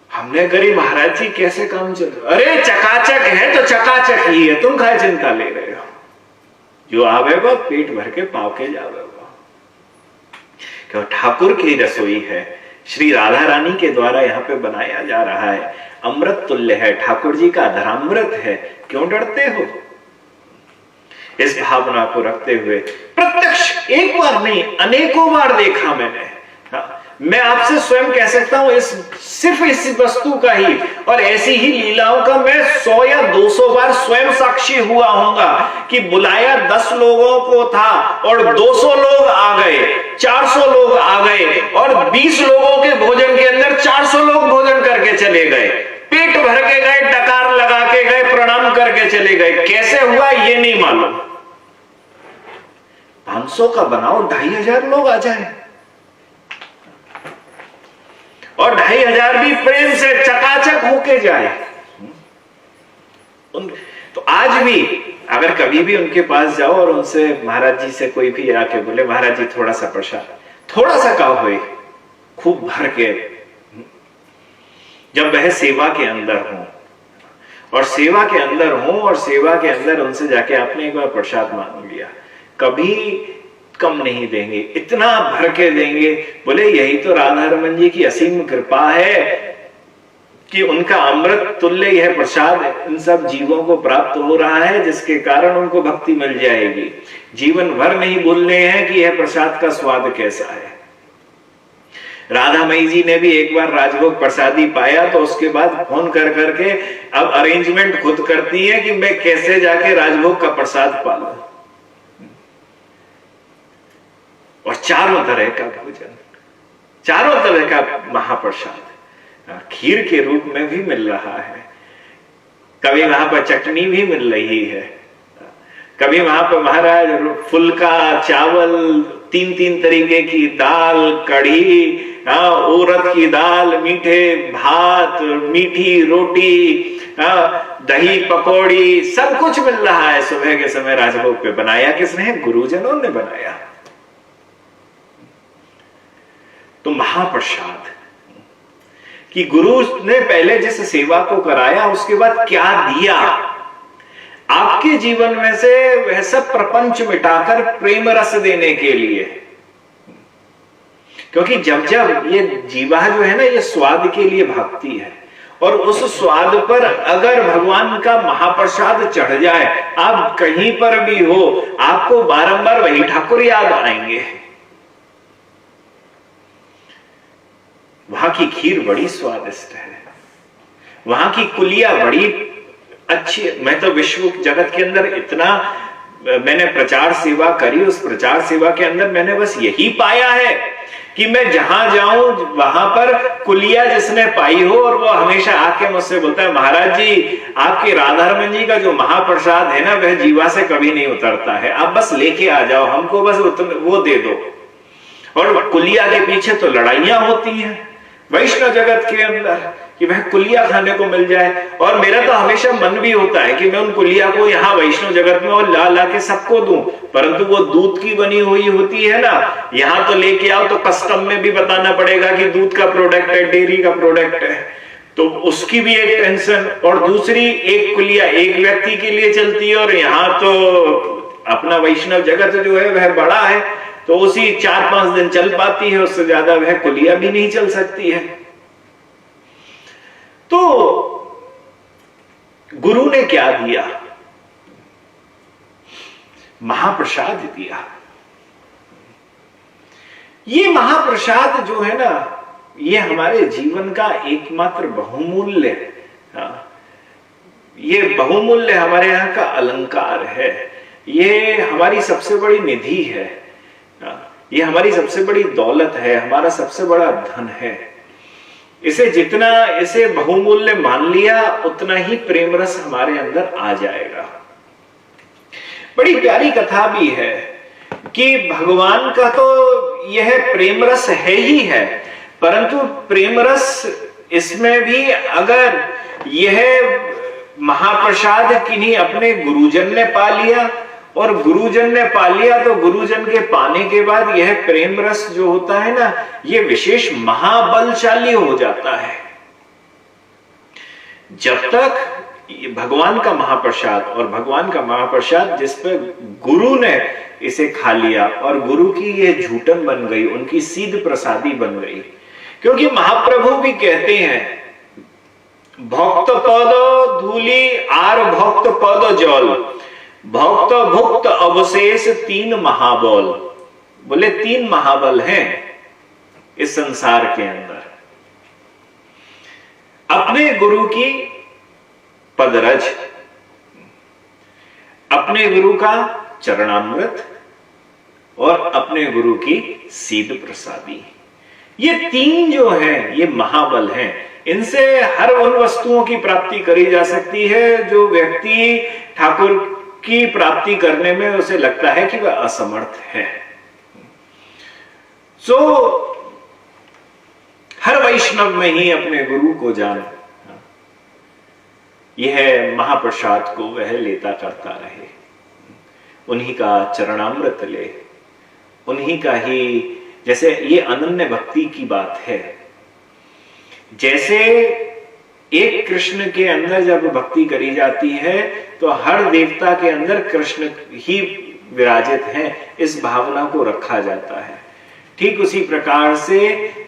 हमने करी महाराज जी कैसे काम चल रहा? अरे चकाचक है तो चकाचक ही है, तुम काय चिंता ले रहे हो, जो आवेगा पेट भर के पाव के जावेगा। क्यों? ठाकुर की रसोई है, श्री राधा रानी के द्वारा यहाँ पे बनाया जा रहा है, अमृत तुल्य है, ठाकुर जी का धरामृत है, क्यों डरते हो? इस भावना को रखते हुए प्रत्यक्ष एक बार नहीं अनेकों बार देखा मैंने। मैं आपसे स्वयं कह सकता हूं इस सिर्फ इस वस्तु का ही और ऐसी ही लीलाओं का मैं 100 या 200 बार स्वयं साक्षी हुआ होगा कि बुलाया 10 लोगों को था और 200 लोग आ गए, 400 लोग आ गए और 20 लोगों के भोजन के अंदर 400 लोग भोजन करके चले गए, पेट भर के गए, डकार लगा के गए, प्रणाम करके चले गए। कैसे हुआ ये नहीं मालूम। 500 का बनाओ, 2500 लोग आ जाए और 2500 भी प्रेम से चकाचक होके जाए। तो आज भी अगर कभी भी उनके पास जाओ और उनसे महाराज जी से कोई भी आके बोले महाराज जी थोड़ा सा प्रसाद, थोड़ा सा का होए, खूब भर के, जब वह सेवा के अंदर हो और सेवा के अंदर हो और सेवा के अंदर उनसे जाके आपने एक बार प्रसाद मांग लिया, कभी कम नहीं देंगे, इतना भर के देंगे। बोले यही तो राधा रमन जी की असीम कृपा है कि उनका अमृत तुल्य यह प्रसाद इन सब जीवों को प्राप्त हो रहा है, जिसके कारण उनको भक्ति मिल जाएगी। जीवन भर नहीं भूलने हैं कि यह प्रसाद का स्वाद कैसा है। राधा मई जी ने भी एक बार राजभोग प्रसादी पाया तो उसके बाद फोन कर करके अब अरेंजमेंट खुद करती है कि मैं कैसे जाके राजभोग का प्रसाद पालूं, और चारों तरह का भोजन। चारों तरह का महाप्रसाद खीर के रूप में भी मिल रहा है, कभी वहां पर चटनी भी मिल रही है, कभी वहां पर महाराज फुल्का चावल, 3 तरीके की दाल, कढ़ी, उड़द की दाल, मीठे भात, मीठी रोटी, दही पकौड़ी, सब कुछ मिल रहा है सुबह के समय राजभोग पे। बनाया किसने है? गुरुजनों ने बनाया। तो महाप्रसाद कि गुरु ने पहले जिस सेवा को कराया उसके बाद क्या दिया, आपके जीवन में से वह सब प्रपंच मिटाकर प्रेम रस देने के लिए। क्योंकि जब जब ये जीवा जो है ना, ये स्वाद के लिए भागती है, और उस स्वाद पर अगर भगवान का महाप्रसाद चढ़ जाए, आप कहीं पर भी हो, आपको बारंबार वही ठाकुर याद आएंगे। वहां की खीर बड़ी स्वादिष्ट है, वहां की कुलिया बड़ी अच्छी। मैं तो विश्व जगत के अंदर इतना मैंने प्रचार सेवा करी, उस प्रचार सेवा के अंदर मैंने बस यही पाया है कि मैं जहां जाऊं वहां पर कुलिया जिसने पाई हो, और वो हमेशा आके मुझसे बोलता है, महाराज जी आपके राधारमन जी का जो महाप्रसाद है ना, वह जीवा से कभी नहीं उतरता है, आप बस लेके आ जाओ, हमको बस वो दे दो। और कुलिया के पीछे तो लड़ाइयां होती हैं वैष्णव जगत के अंदर कि वह कुलिया खाने को मिल जाए। और मेरा तो हमेशा मन भी होता है कि मैं उन कुलिया को यहाँ वैष्णव जगत में और ला के सबको दूं, परंतु वो दूध की बनी हुई होती है ना, यहाँ तो लेके आओ तो कस्टम में भी बताना पड़ेगा कि दूध का प्रोडक्ट है, डेयरी का प्रोडक्ट है, तो उसकी भी एक टेंशन। और दूसरी एक कुलिया एक व्यक्ति के लिए चलती है, और यहाँ तो अपना वैष्णव जगत जो है वह बड़ा है, तो उसी 4-5 दिन चल पाती है, उससे ज्यादा वह कुलिया भी नहीं चल सकती है। तो गुरु ने क्या दिया? महाप्रसाद दिया। ये महाप्रसाद जो है ना, ये हमारे जीवन का एकमात्र बहुमूल्य, ये बहुमूल्य हमारे यहाँ का अलंकार है, ये हमारी सबसे बड़ी निधि है, ये हमारी सबसे बड़ी दौलत है, हमारा सबसे बड़ा धन है। इसे जितना इसे बहुमूल्य मान लिया, उतना ही प्रेम रस हमारे अंदर आ जाएगा। बड़ी प्यारी कथा भी है कि भगवान का तो यह प्रेम रस है ही है, परंतु प्रेम रस इसमें भी अगर यह महाप्रसाद किन्हीं अपने गुरुजन ने पा लिया, और गुरुजन ने पा लिया, तो गुरुजन के पाने के बाद यह प्रेम रस जो होता है ना, यह विशेष महाबलशाली हो जाता है। जब तक भगवान का महाप्रसाद, और भगवान का महाप्रसाद जिस पे गुरु ने इसे खा लिया और गुरु की यह झूठन बन गई, उनकी सीध प्रसादी बन गई। क्योंकि महाप्रभु भी कहते हैं, भक्त पद धूली आर भक्त पद जल, भक्त भुक्त अवशेष 3 महाबल। बोले 3 महाबल हैं इस संसार के अंदर, अपने गुरु की पदरज, अपने गुरु का चरणामृत, और अपने गुरु की सीध प्रसादी। ये 3 जो हैं, ये महाबल हैं। इनसे हर उन वस्तुओं की प्राप्ति करी जा सकती है जो व्यक्ति ठाकुर की प्राप्ति करने में उसे लगता है कि वह असमर्थ है। सो हर वैष्णव में ही अपने गुरु को जान, यह महाप्रसाद को वह लेता करता रहे, उन्हीं का चरणामृत ले, उन्हीं का ही। जैसे ये अनन्य भक्ति की बात है, जैसे एक कृष्ण के अंदर जब भक्ति करी जाती है तो हर देवता के अंदर कृष्ण ही विराजित हैं, इस भावना को रखा जाता है। ठीक उसी प्रकार से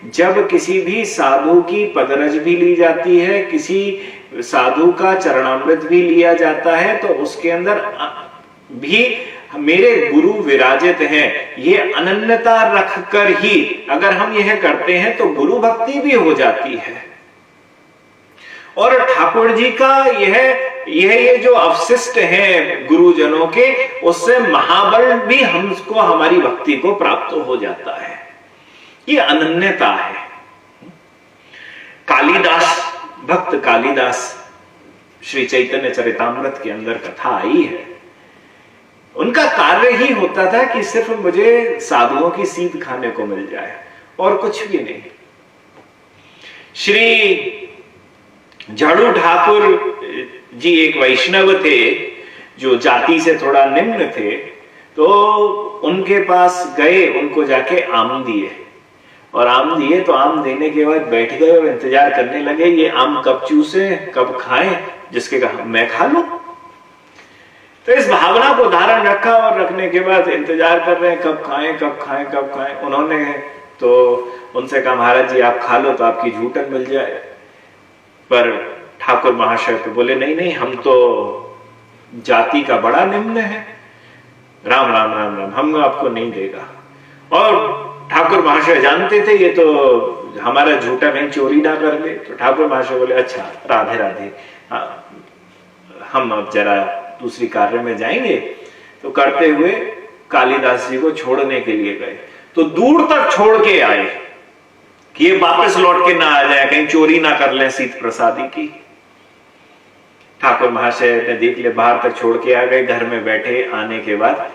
जब किसी भी साधु की पदरज भी ली जाती है, किसी साधु का चरणामृत भी लिया जाता है, तो उसके अंदर भी मेरे गुरु विराजित हैं, ये अनन्यता रखकर ही अगर हम यह करते हैं तो गुरु भक्ति भी हो जाती है। और ठाकुर जी का यह जो अवशिष्ट हैं गुरुजनों के, उससे महाबल भी हमको हमारी भक्ति को प्राप्त हो जाता है। ये अनन्यता है। कालिदास, भक्त कालिदास, श्री चैतन्य चरितामृत के अंदर कथा आई है। उनका कार्य ही होता था कि सिर्फ मुझे साधुओं की सीध खाने को मिल जाए और कुछ भी नहीं। श्री झाड़ू ठाकुर जी एक वैष्णव थे जो जाति से थोड़ा निम्न थे, तो उनके पास गए, उनको जाके आम दिए, और आम दिए तो आम देने के बाद बैठ गए और इंतजार करने लगे ये आम कब चूसे, कब खाएं, जिसके कहा मैं खा लूं। तो इस भावना को धारण रखा और रखने के बाद इंतजार कर रहे हैं कब खाएं कब खाएं कब खाएं। उन्होंने तो उनसे कहा महाराज जी आप खा लो तो आपकी झूठन मिल जाए। पर ठाकुर महाशय तो बोले नहीं नहीं, हम तो जाति का बड़ा निम्न है, राम राम राम राम, हम आपको नहीं देगा। और ठाकुर महाशय जानते थे ये तो हमारा झूठा नहीं चोरी ना कर ले। तो ठाकुर महाशय बोले अच्छा राधे राधे, हम अब जरा दूसरी कार्य में जाएंगे। तो करते हुए कालिदास जी को छोड़ने के लिए गए, तो दूर तक छोड़ के आए कि ये वापस लौट के ना आ जाए, कहीं चोरी ना कर लें सीत प्रसादी की। ठाकुर महाशय ने देख ले, बाहर तक छोड़ के आ गए, घर में बैठे, आने के बाद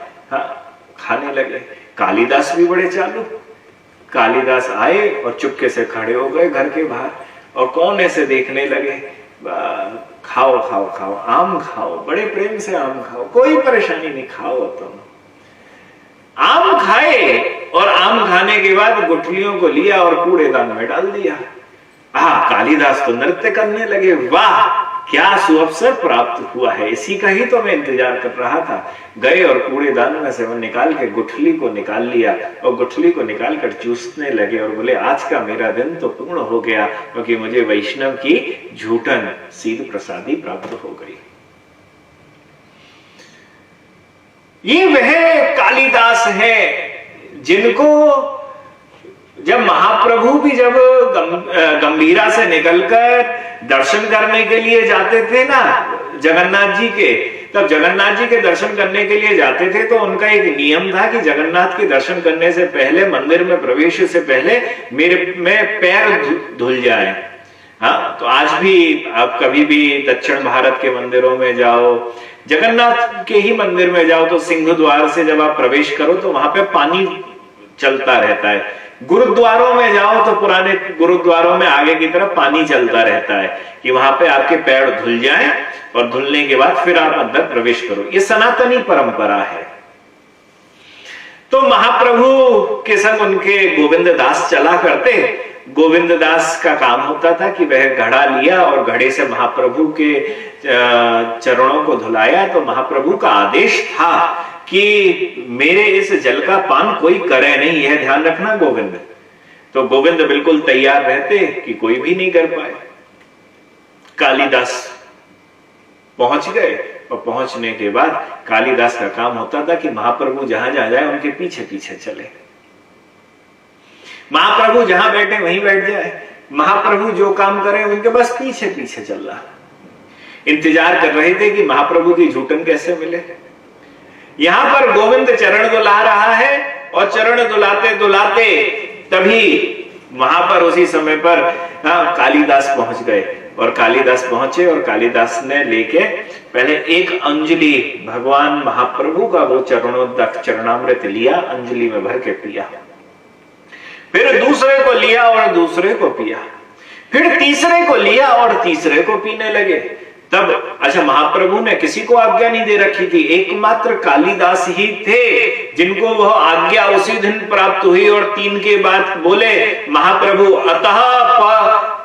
खाने लगे। कालिदास भी बड़े चालू, कालिदास आए और चुपके से खड़े हो गए घर के बाहर और कोने से देखने लगे, खाओ खाओ खाओ, आम खाओ, बड़े प्रेम से आम खाओ, कोई परेशानी नहीं, खाओ तुम। आम खाए और आम खाने के बाद गुठलियों को लिया और कूड़ेदान में डाल दिया। कालिदास तो नृत्य करने लगे, वाह क्या सुअवसर प्राप्त हुआ है, इसी का ही तो मैं इंतजार कर रहा था। गए और कूड़ेदान में से वो निकाल के गुठली को निकाल लिया और गुठली को निकाल कर चूसने लगे और बोले आज का मेरा दिन तो पूर्ण हो गया, क्योंकि मुझे वैष्णव की झूठन सीध प्रसादी प्राप्त हो गई। ये वह कालिदास है जिनको जब महाप्रभु भी जब गंभीरा से निकलकर दर्शन करने के लिए जाते थे ना जगन्नाथ जी के, तब जगन्नाथ जी के दर्शन करने के लिए जाते थे तो उनका एक नियम था कि जगन्नाथ के दर्शन करने से पहले, मंदिर में प्रवेश से पहले मेरे में पैर धुल जाए। हाँ, तो आज भी आप कभी भी दक्षिण भारत के मंदिरों में जाओ, जगन्नाथ के ही मंदिर में जाओ तो सिंह द्वार से जब आप प्रवेश करो तो वहां पे पानी चलता रहता है। गुरुद्वारों में जाओ तो पुराने गुरुद्वारों में आगे की तरफ पानी चलता रहता है कि वहां पे आपके पैर धुल जाएं और धुलने के बाद फिर आप अंदर प्रवेश करो। ये सनातनी परंपरा है। तो महाप्रभु के संग उनके गोविंद दास चला करते। गोविंद दास का काम होता था कि वह घड़ा लिया और घड़े से महाप्रभु के चरणों को धुलाया। तो महाप्रभु का आदेश था कि मेरे इस जल का पान कोई करे नहीं, यह ध्यान रखना गोविंद। तो गोविंद बिल्कुल तैयार रहते कि कोई भी नहीं कर पाए। कालिदास पहुंच गए और पहुंचने के बाद कालिदास का काम होता था कि महाप्रभु जहां जहां जाए उनके पीछे पीछे चले। महाप्रभु जहां बैठे वहीं बैठ जाए, महाप्रभु जो काम करें उनके बस पीछे पीछे चल रहा। इंतजार कर रहे थे कि महाप्रभु की झूठन कैसे मिले। यहां पर गोविंद चरण दुला रहा है और चरण दुलाते दुलाते तभी वहां पर उसी समय पर कालिदास पहुंच गए। और कालिदास पहुंचे और कालिदास ने लेके पहले एक अंजलि भगवान महाप्रभु का वो चरणोदक चरणामृत लिया, अंजलि में भर के पिया। फिर दूसरे को लिया और दूसरे को पिया, फिर तीसरे को लिया और तीसरे को पीने लगे। तब अच्छा, महाप्रभु ने किसी को आज्ञा नहीं दे रखी थी, एकमात्र कालिदास ही थे जिनको वह आज्ञा उसी दिन प्राप्त हुई। और तीन के बाद बोले महाप्रभु अतः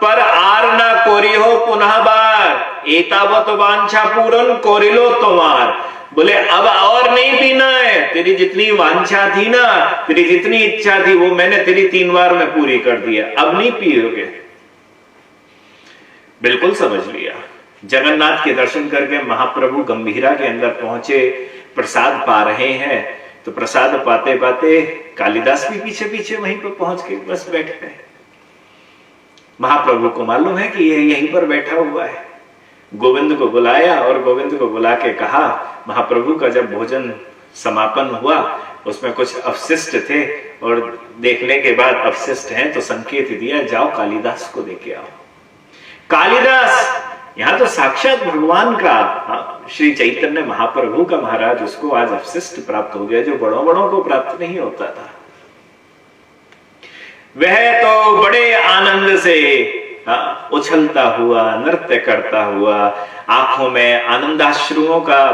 पर आर न कोरी हो पुनः बार, एतावत वांछा पूरन कोरिलो तुम्हार। बोले अब और नहीं पीना है, तेरी जितनी वांछा थी ना, तेरी जितनी इच्छा थी वो मैंने तेरी 3 बार में पूरी कर दिया, अब नहीं पियोगे। बिल्कुल समझ लिया। जगन्नाथ के दर्शन करके महाप्रभु गंभीरा के अंदर पहुंचे, प्रसाद पा रहे हैं। तो प्रसाद पाते पाते कालिदास भी पीछे पीछे वहीं पर पहुंच के बस बैठ गए। महाप्रभु को मालूम है कि ये यहीं पर बैठा हुआ है। गोविंद को बुलाया और गोविंद को बुला के कहा, महाप्रभु का जब भोजन समापन हुआ उसमें कुछ अवशिष्ट थे और देखने के बाद अवशिष्ट हैं तो संकेत दिया, जाओ कालिदास को देके आओ। कालिदास यहां तो साक्षात भगवान का, श्री चैतन्य महाप्रभु का महाराज, उसको आज अवशिष्ट प्राप्त हो गया जो बड़ों बड़ों को प्राप्त नहीं होता था। वह तो बड़े आनंद से उछलता हुआ, नृत्य करता हुआ, आंखों में आनंदाश्रुओं का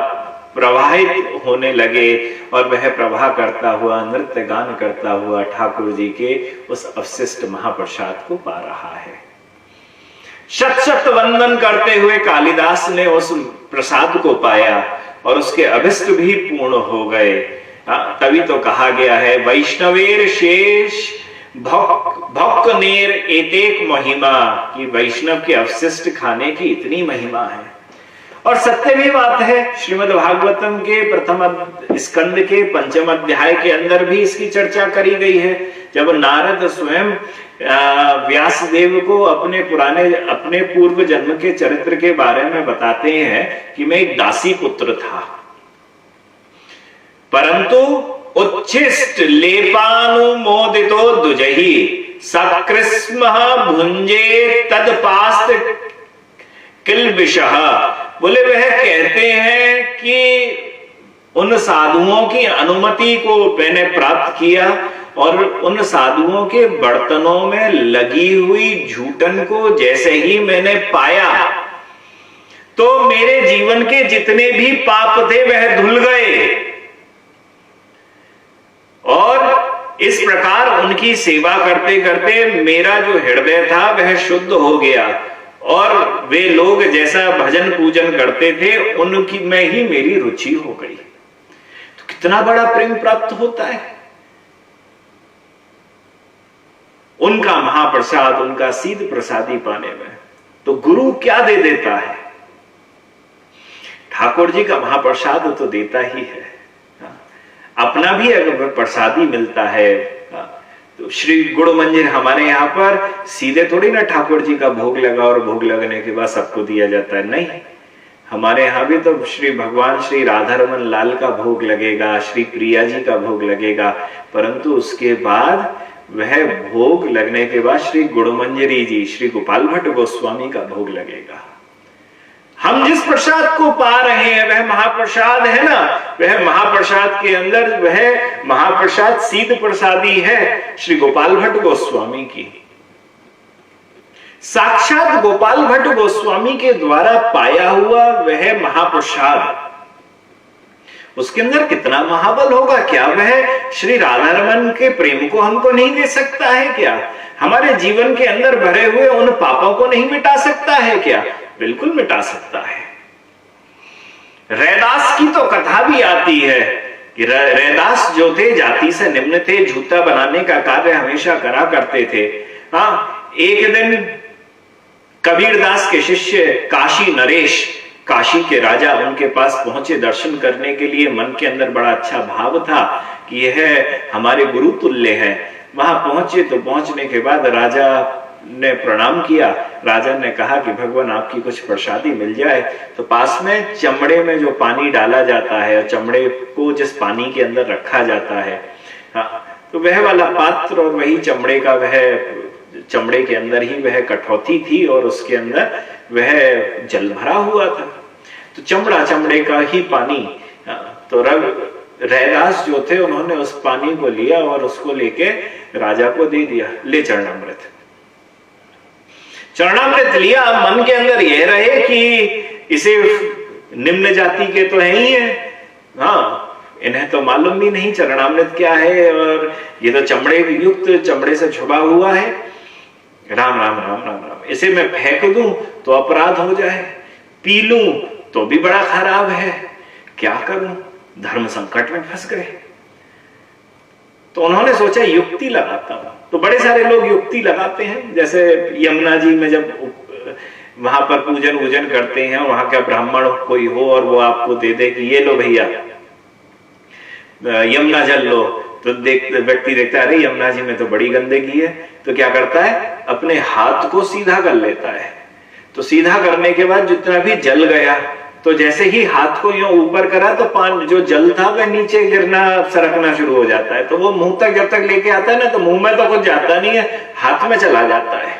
प्रवाहित होने लगे और वह प्रवाह करता हुआ, नृत्य गान करता हुआ ठाकुर जी के उस अवशिष्ट महाप्रसाद को पा रहा है। शत शत वंदन करते हुए कालिदास ने उस प्रसाद को पाया और उसके अभिष्ट भी पूर्ण हो गए। तभी तो कहा गया है, वैष्णवेर शेष भक्त नेर एतेक महिमा, कि वैष्णव के अवशिष्ट खाने की इतनी महिमा है। और सत्य भी बात है, श्रीमद् भागवतम के प्रथम स्कंद के पंचम अध्याय के अंदर भी इसकी चर्चा करी गई है। जब नारद स्वयं व्यासदेव को अपने पूर्व जन्म के चरित्र के बारे में बताते हैं कि मैं एक दासी पुत्र था, परंतु उच्छिष्ट लेपानुमोदितो दुजहि सकृष्म भुंजे तदपास्त किल्बिषः। बोले वह कहते हैं कि उन साधुओं की अनुमति को मैंने प्राप्त किया और उन साधुओं के बर्तनों में लगी हुई झूठन को जैसे ही मैंने पाया तो मेरे जीवन के जितने भी पाप थे वह धुल गए और इस प्रकार उनकी सेवा करते करते मेरा जो हृदय था वह शुद्ध हो गया और वे लोग जैसा भजन पूजन करते थे उनकी में ही मेरी रुचि हो गई। तो कितना बड़ा प्रेम प्राप्त होता है। उनका महाप्रसाद, उनका सीध प्रसादी पाने में तो गुरु क्या दे देता है। ठाकुर जी का महाप्रसाद तो देता ही है, अपना भी अगर प्रसादी मिलता है तो श्री गुड़ मंजिल हमारे यहाँ पर सीधे थोड़ी ना ठाकुर जी का भोग लगा और भोग लगने के बाद सबको दिया जाता है, नहीं। हमारे यहाँ भी तो श्री भगवान श्री राधारमन लाल का भोग लगेगा, श्री प्रिया जी का भोग लगेगा, परंतु उसके बाद वह भोग लगने के बाद श्री गुड़मंजरी जी, श्री गोपाल भट्ट गोस्वामी का भोग लगेगा। हम जिस प्रसाद को पा रहे हैं वह महाप्रसाद है ना, वह महाप्रसाद के अंदर वह महाप्रसाद सीध प्रसादी है श्री गोपाल भट्ट गोस्वामी की। साक्षात गोपाल भट्ट गोस्वामी के द्वारा पाया हुआ वह महाप्रसाद, उसके अंदर कितना महाबल होगा। क्या वह श्री राधारमन के प्रेम को हमको नहीं दे सकता है क्या? हमारे जीवन के अंदर भरे हुए उन पापों को नहीं मिटा सकता है क्या? बिल्कुल मिटा सकता है। रैदास की तो कथा भी आती है कि रैदास जो थे जाति से निम्न थे, जूता बनाने का कार्य हमेशा करा करते थे। एक दिन कबीरदास के शिष्य काशी नरेश, काशी के राजा उनके पास पहुंचे दर्शन करने के लिए। मन के अंदर बड़ा अच्छा भाव था कि यह हमारे गुरु तुल्य है। वहां पहुंचे तो पहुंचने के बाद राजा ने प्रणाम किया। राजा ने कहा कि भगवान आपकी कुछ प्रसादी मिल जाए। तो पास में चमड़े में जो पानी डाला जाता है और चमड़े को जिस पानी के अंदर रखा जाता है, तो वह वाला पात्र और वही चमड़े का, वह चमड़े के अंदर ही वह कठौती थी और उसके अंदर वह जल भरा हुआ था। तो चमड़े का ही पानी। तो रैदास जो थे उन्होंने उस पानी को लिया और उसको लेके राजा को दे दिया, ले चरणामृत। चरणामृत लिया, मन के अंदर यह रहे कि इसे निम्न जाति के तो है ही है, इन्हें तो मालूम भी नहीं चरणामृत क्या है और ये तो चमड़े युक्त, चमड़े से छुपा हुआ है। राम राम राम राम राम, इसे मैं फेंक दूं तो अपराध हो जाए, पी लूं तो भी बड़ा खराब है, क्या करूं, धर्म संकट में फंस गए। तो उन्होंने सोचा युक्ति लगाता हूं। तो बड़े सारे लोग युक्ति लगाते हैं, जैसे यमुना जी में जब वहां पर पूजन वूजन करते हैं, वहां का ब्राह्मण कोई हो और वो आपको दे दे कि ये लो भैया यमुना जल लो, तो व्यक्ति देखता है अरे यमुना जी में तो बड़ी गंदगी है, तो क्या करता है अपने हाथ को सीधा कर लेता है। तो सीधा करने के बाद जितना भी जल गया तो जैसे ही हाथ को यूं ऊपर करा तो पानी जो जल था वह नीचे गिरना सरकना शुरू हो जाता है। तो वो मुंह तक जब तक लेके आता है ना, तो मुंह में तो कुछ जाता नहीं है, हाथ में चला जाता है।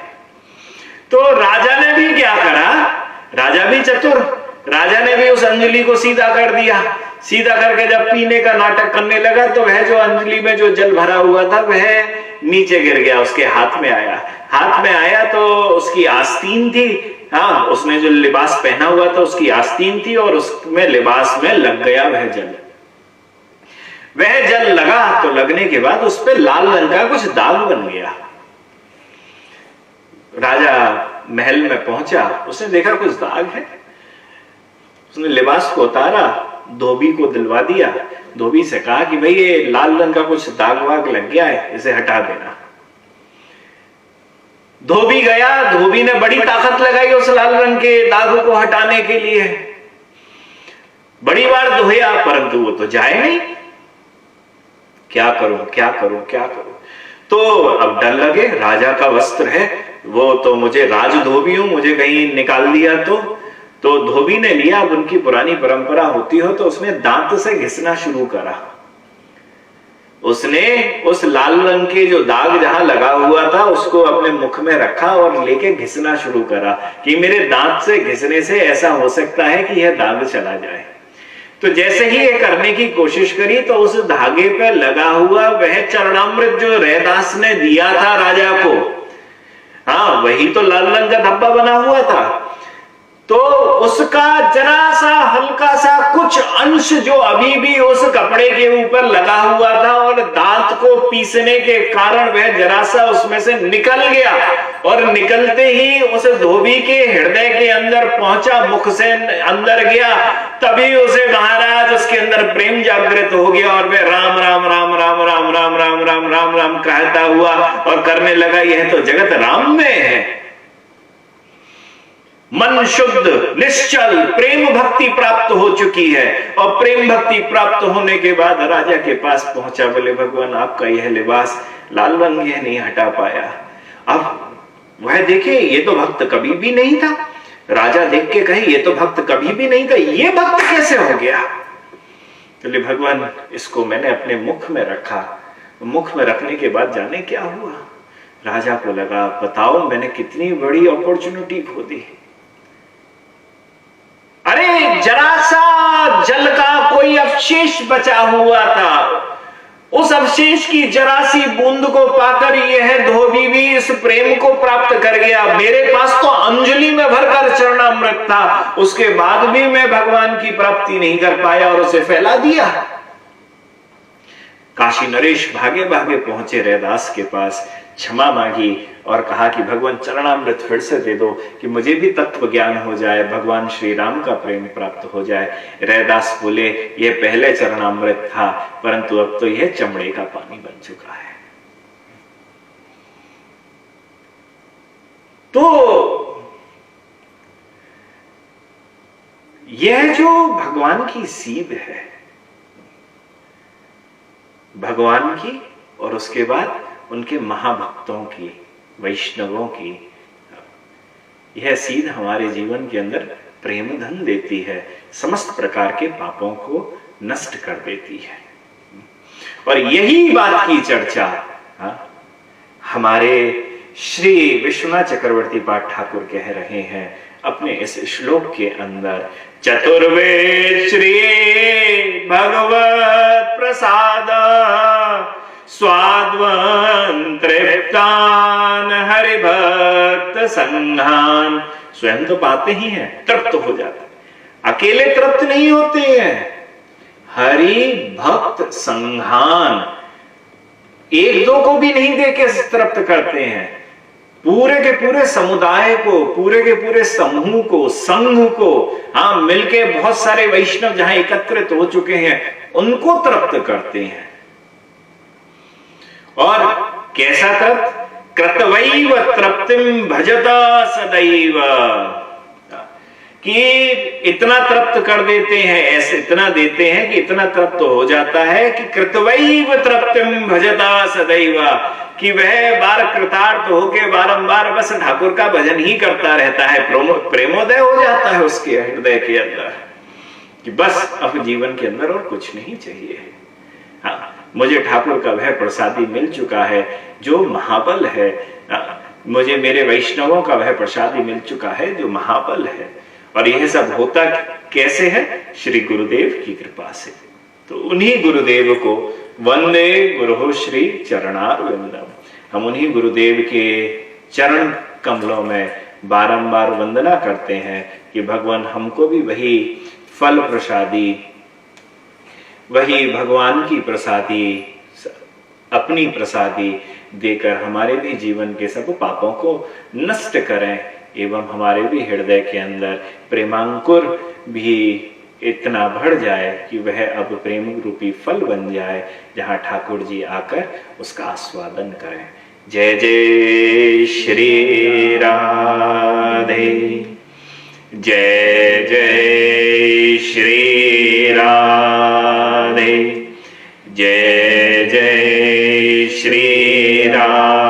तो राजा ने भी क्या करा, राजा भी चतुर, राजा ने भी उस अंजलि को सीधा कर दिया। सीधा करके जब पीने का नाटक करने लगा तो वह जो अंजलि में जो जल भरा हुआ था वह नीचे गिर गया, उसके हाथ में आया। हाथ में आया तो उसकी आस्तीन थी, हाँ, उसने जो लिबास पहना हुआ था उसकी आस्तीन थी, और उसमें लिबास में लग गया वह जल। वह जल लगा तो लगने के बाद उस पर लाल रंग का कुछ दाग बन गया। राजा महल में पहुंचा, उसने देखा कुछ दाग है। उसने लिबास को उतारा, धोबी को दिलवा दिया। धोबी से कहा कि भाई ये लाल रंग का कुछ दाग वाग लग गया है, इसे हटा देना। धोबी गया, धोबी ने बड़ी ताकत लगाई उस लाल रंग के दाग को हटाने के लिए। बड़ी बार धोया परंतु वो तो जाए नहीं। क्या करूं क्या करूं क्या करूं। तो अब डर लगे, राजा का वस्त्र है, वो तो मुझे राज धोबी हूं, मुझे कहीं निकाल दिया तो धोबी ने लिया। अब उनकी पुरानी परंपरा होती हो तो उसने दांत से घिसना शुरू करा। उसने उस लाल रंग के जो दाग जहां लगा हुआ था उसको अपने मुख में रखा और लेके घिसना शुरू करा कि मेरे दांत से घिसने से ऐसा हो सकता है कि यह दाग चला जाए। तो जैसे ही ये करने की कोशिश करी तो उस धागे पे लगा हुआ वह चरणामृत जो रैदास ने दिया था राजा को, हाँ, वही तो लाल रंग का धब्बा बना हुआ था। तो उसका जरा सा हल्का सा कुछ अंश जो अभी भी उस कपड़े के ऊपर लगा हुआ था और दांत को पीसने के कारण वह जरा सा उसमें से निकल गया, और निकलते ही उस धोबी के हृदय के अंदर पहुंचा, मुख से अंदर गया। तभी उसे महाराज उसके अंदर प्रेम जागृत हो गया और वह राम राम राम राम राम राम राम राम राम राम कहता हुआ और करने लगा, यह तो जगत राम में है। मन शुद्ध निश्चल प्रेम भक्ति प्राप्त हो चुकी है, और प्रेम भक्ति प्राप्त होने के बाद राजा के पास पहुंचा। बोले भगवान आपका यह लिबास लाल रंग यह नहीं हटा पाया। अब वह देखे ये तो भक्त कभी भी नहीं था। राजा देख के कहे ये तो भक्त कभी भी नहीं था, ये भक्त कैसे हो गया। बोले भगवान इसको मैंने अपने मुख में रखा, मुख में रखने के बाद जाने क्या हुआ। राजा को लगा बताओ मैंने कितनी बड़ी अपॉर्चुनिटी खो दी। अरे जरा सा जल का कोई अवशेष बचा हुआ था, उस अवशेष की जरा सी बूंद को पाकर यह धोबी भी इस प्रेम को प्राप्त कर गया। मेरे पास तो अंजलि में भरकर चरणामृत था, उसके बाद भी मैं भगवान की प्राप्ति नहीं कर पाया और उसे फैला दिया। काशी नरेश भागे भागे पहुंचे रैदास के पास, क्षमा मांगी और कहा कि भगवान चरणामृत फिर से दे दो कि मुझे भी तत्व ज्ञान हो जाए, भगवान श्री राम का प्रेम प्राप्त हो जाए। रैदास बोले यह पहले चरणामृत था परंतु अब तो यह चमड़े का पानी बन चुका है। तो यह जो भगवान की सीध है, भगवान की और उसके बाद उनके महाभक्तों की, वैष्णवों की, यह सीध हमारे जीवन के अंदर प्रेम धन देती है, समस्त प्रकार के पापों को नष्ट कर देती है। और यही बात की चर्चा हमारे श्री विश्वनाथ चक्रवर्ती पाठ ठाकुर कह रहे हैं अपने इस श्लोक के अंदर। चतुर्वेद श्री भगवत प्रसाद स्वाद्वन् तृप्तान हरिभक्त संघान। स्वयं तो पाते ही हैं, तृप्त हो जाते हैं, अकेले तृप्त नहीं होते हैं। हरि भक्त संघान, एक दो को भी नहीं देके तृप्त करते हैं, पूरे के पूरे समुदाय को, पूरे के पूरे समूह को, संघ को, हाँ, मिलके बहुत सारे वैष्णव जहां एकत्रित हो चुके हैं उनको तृप्त करते हैं। और कैसा तृप्त? कृतवैव तृप्तिम भजता सदैव, कि इतना तृप्त कर देते हैं, ऐसे इतना देते हैं कि इतना तृप्त हो जाता है कि कृतवैव तृप्तिम भजता सदैव, कि वह बार कृतार्थ होके बारंबार बस ठाकुर का भजन ही करता रहता है। प्रेमोदय हो जाता है उसके हृदय के अंदर। कि बस अब जीवन के अंदर और कुछ नहीं चाहिए। हाँ, मुझे ठाकुर का वह प्रसादी मिल चुका है जो महाबल है। मुझे मेरे वैष्णवों का वह प्रसादी मिल चुका है जो महाबल है। और यह सब होता कैसे है? श्री गुरुदेव की कृपा से। तो उन्हीं गुरुदेव को वंदे गुरु श्री चरणारविंदम, हम उन्हीं गुरुदेव के चरण कमलों में बारंबार वंदना करते हैं कि भगवान हमको भी वही फल प्रसादी, वही भगवान की प्रसादी, अपनी प्रसादी देकर हमारे भी जीवन के सब पापों को नष्ट करें एवं हमारे भी हृदय के अंदर प्रेमांकुर भी इतना बढ़ जाए कि वह अब प्रेम रूपी फल बन जाए, जहां ठाकुर जी आकर उसका आस्वादन करें। जय जय श्री राधे, जय जय श्री राधे, जय जय श्री राधे।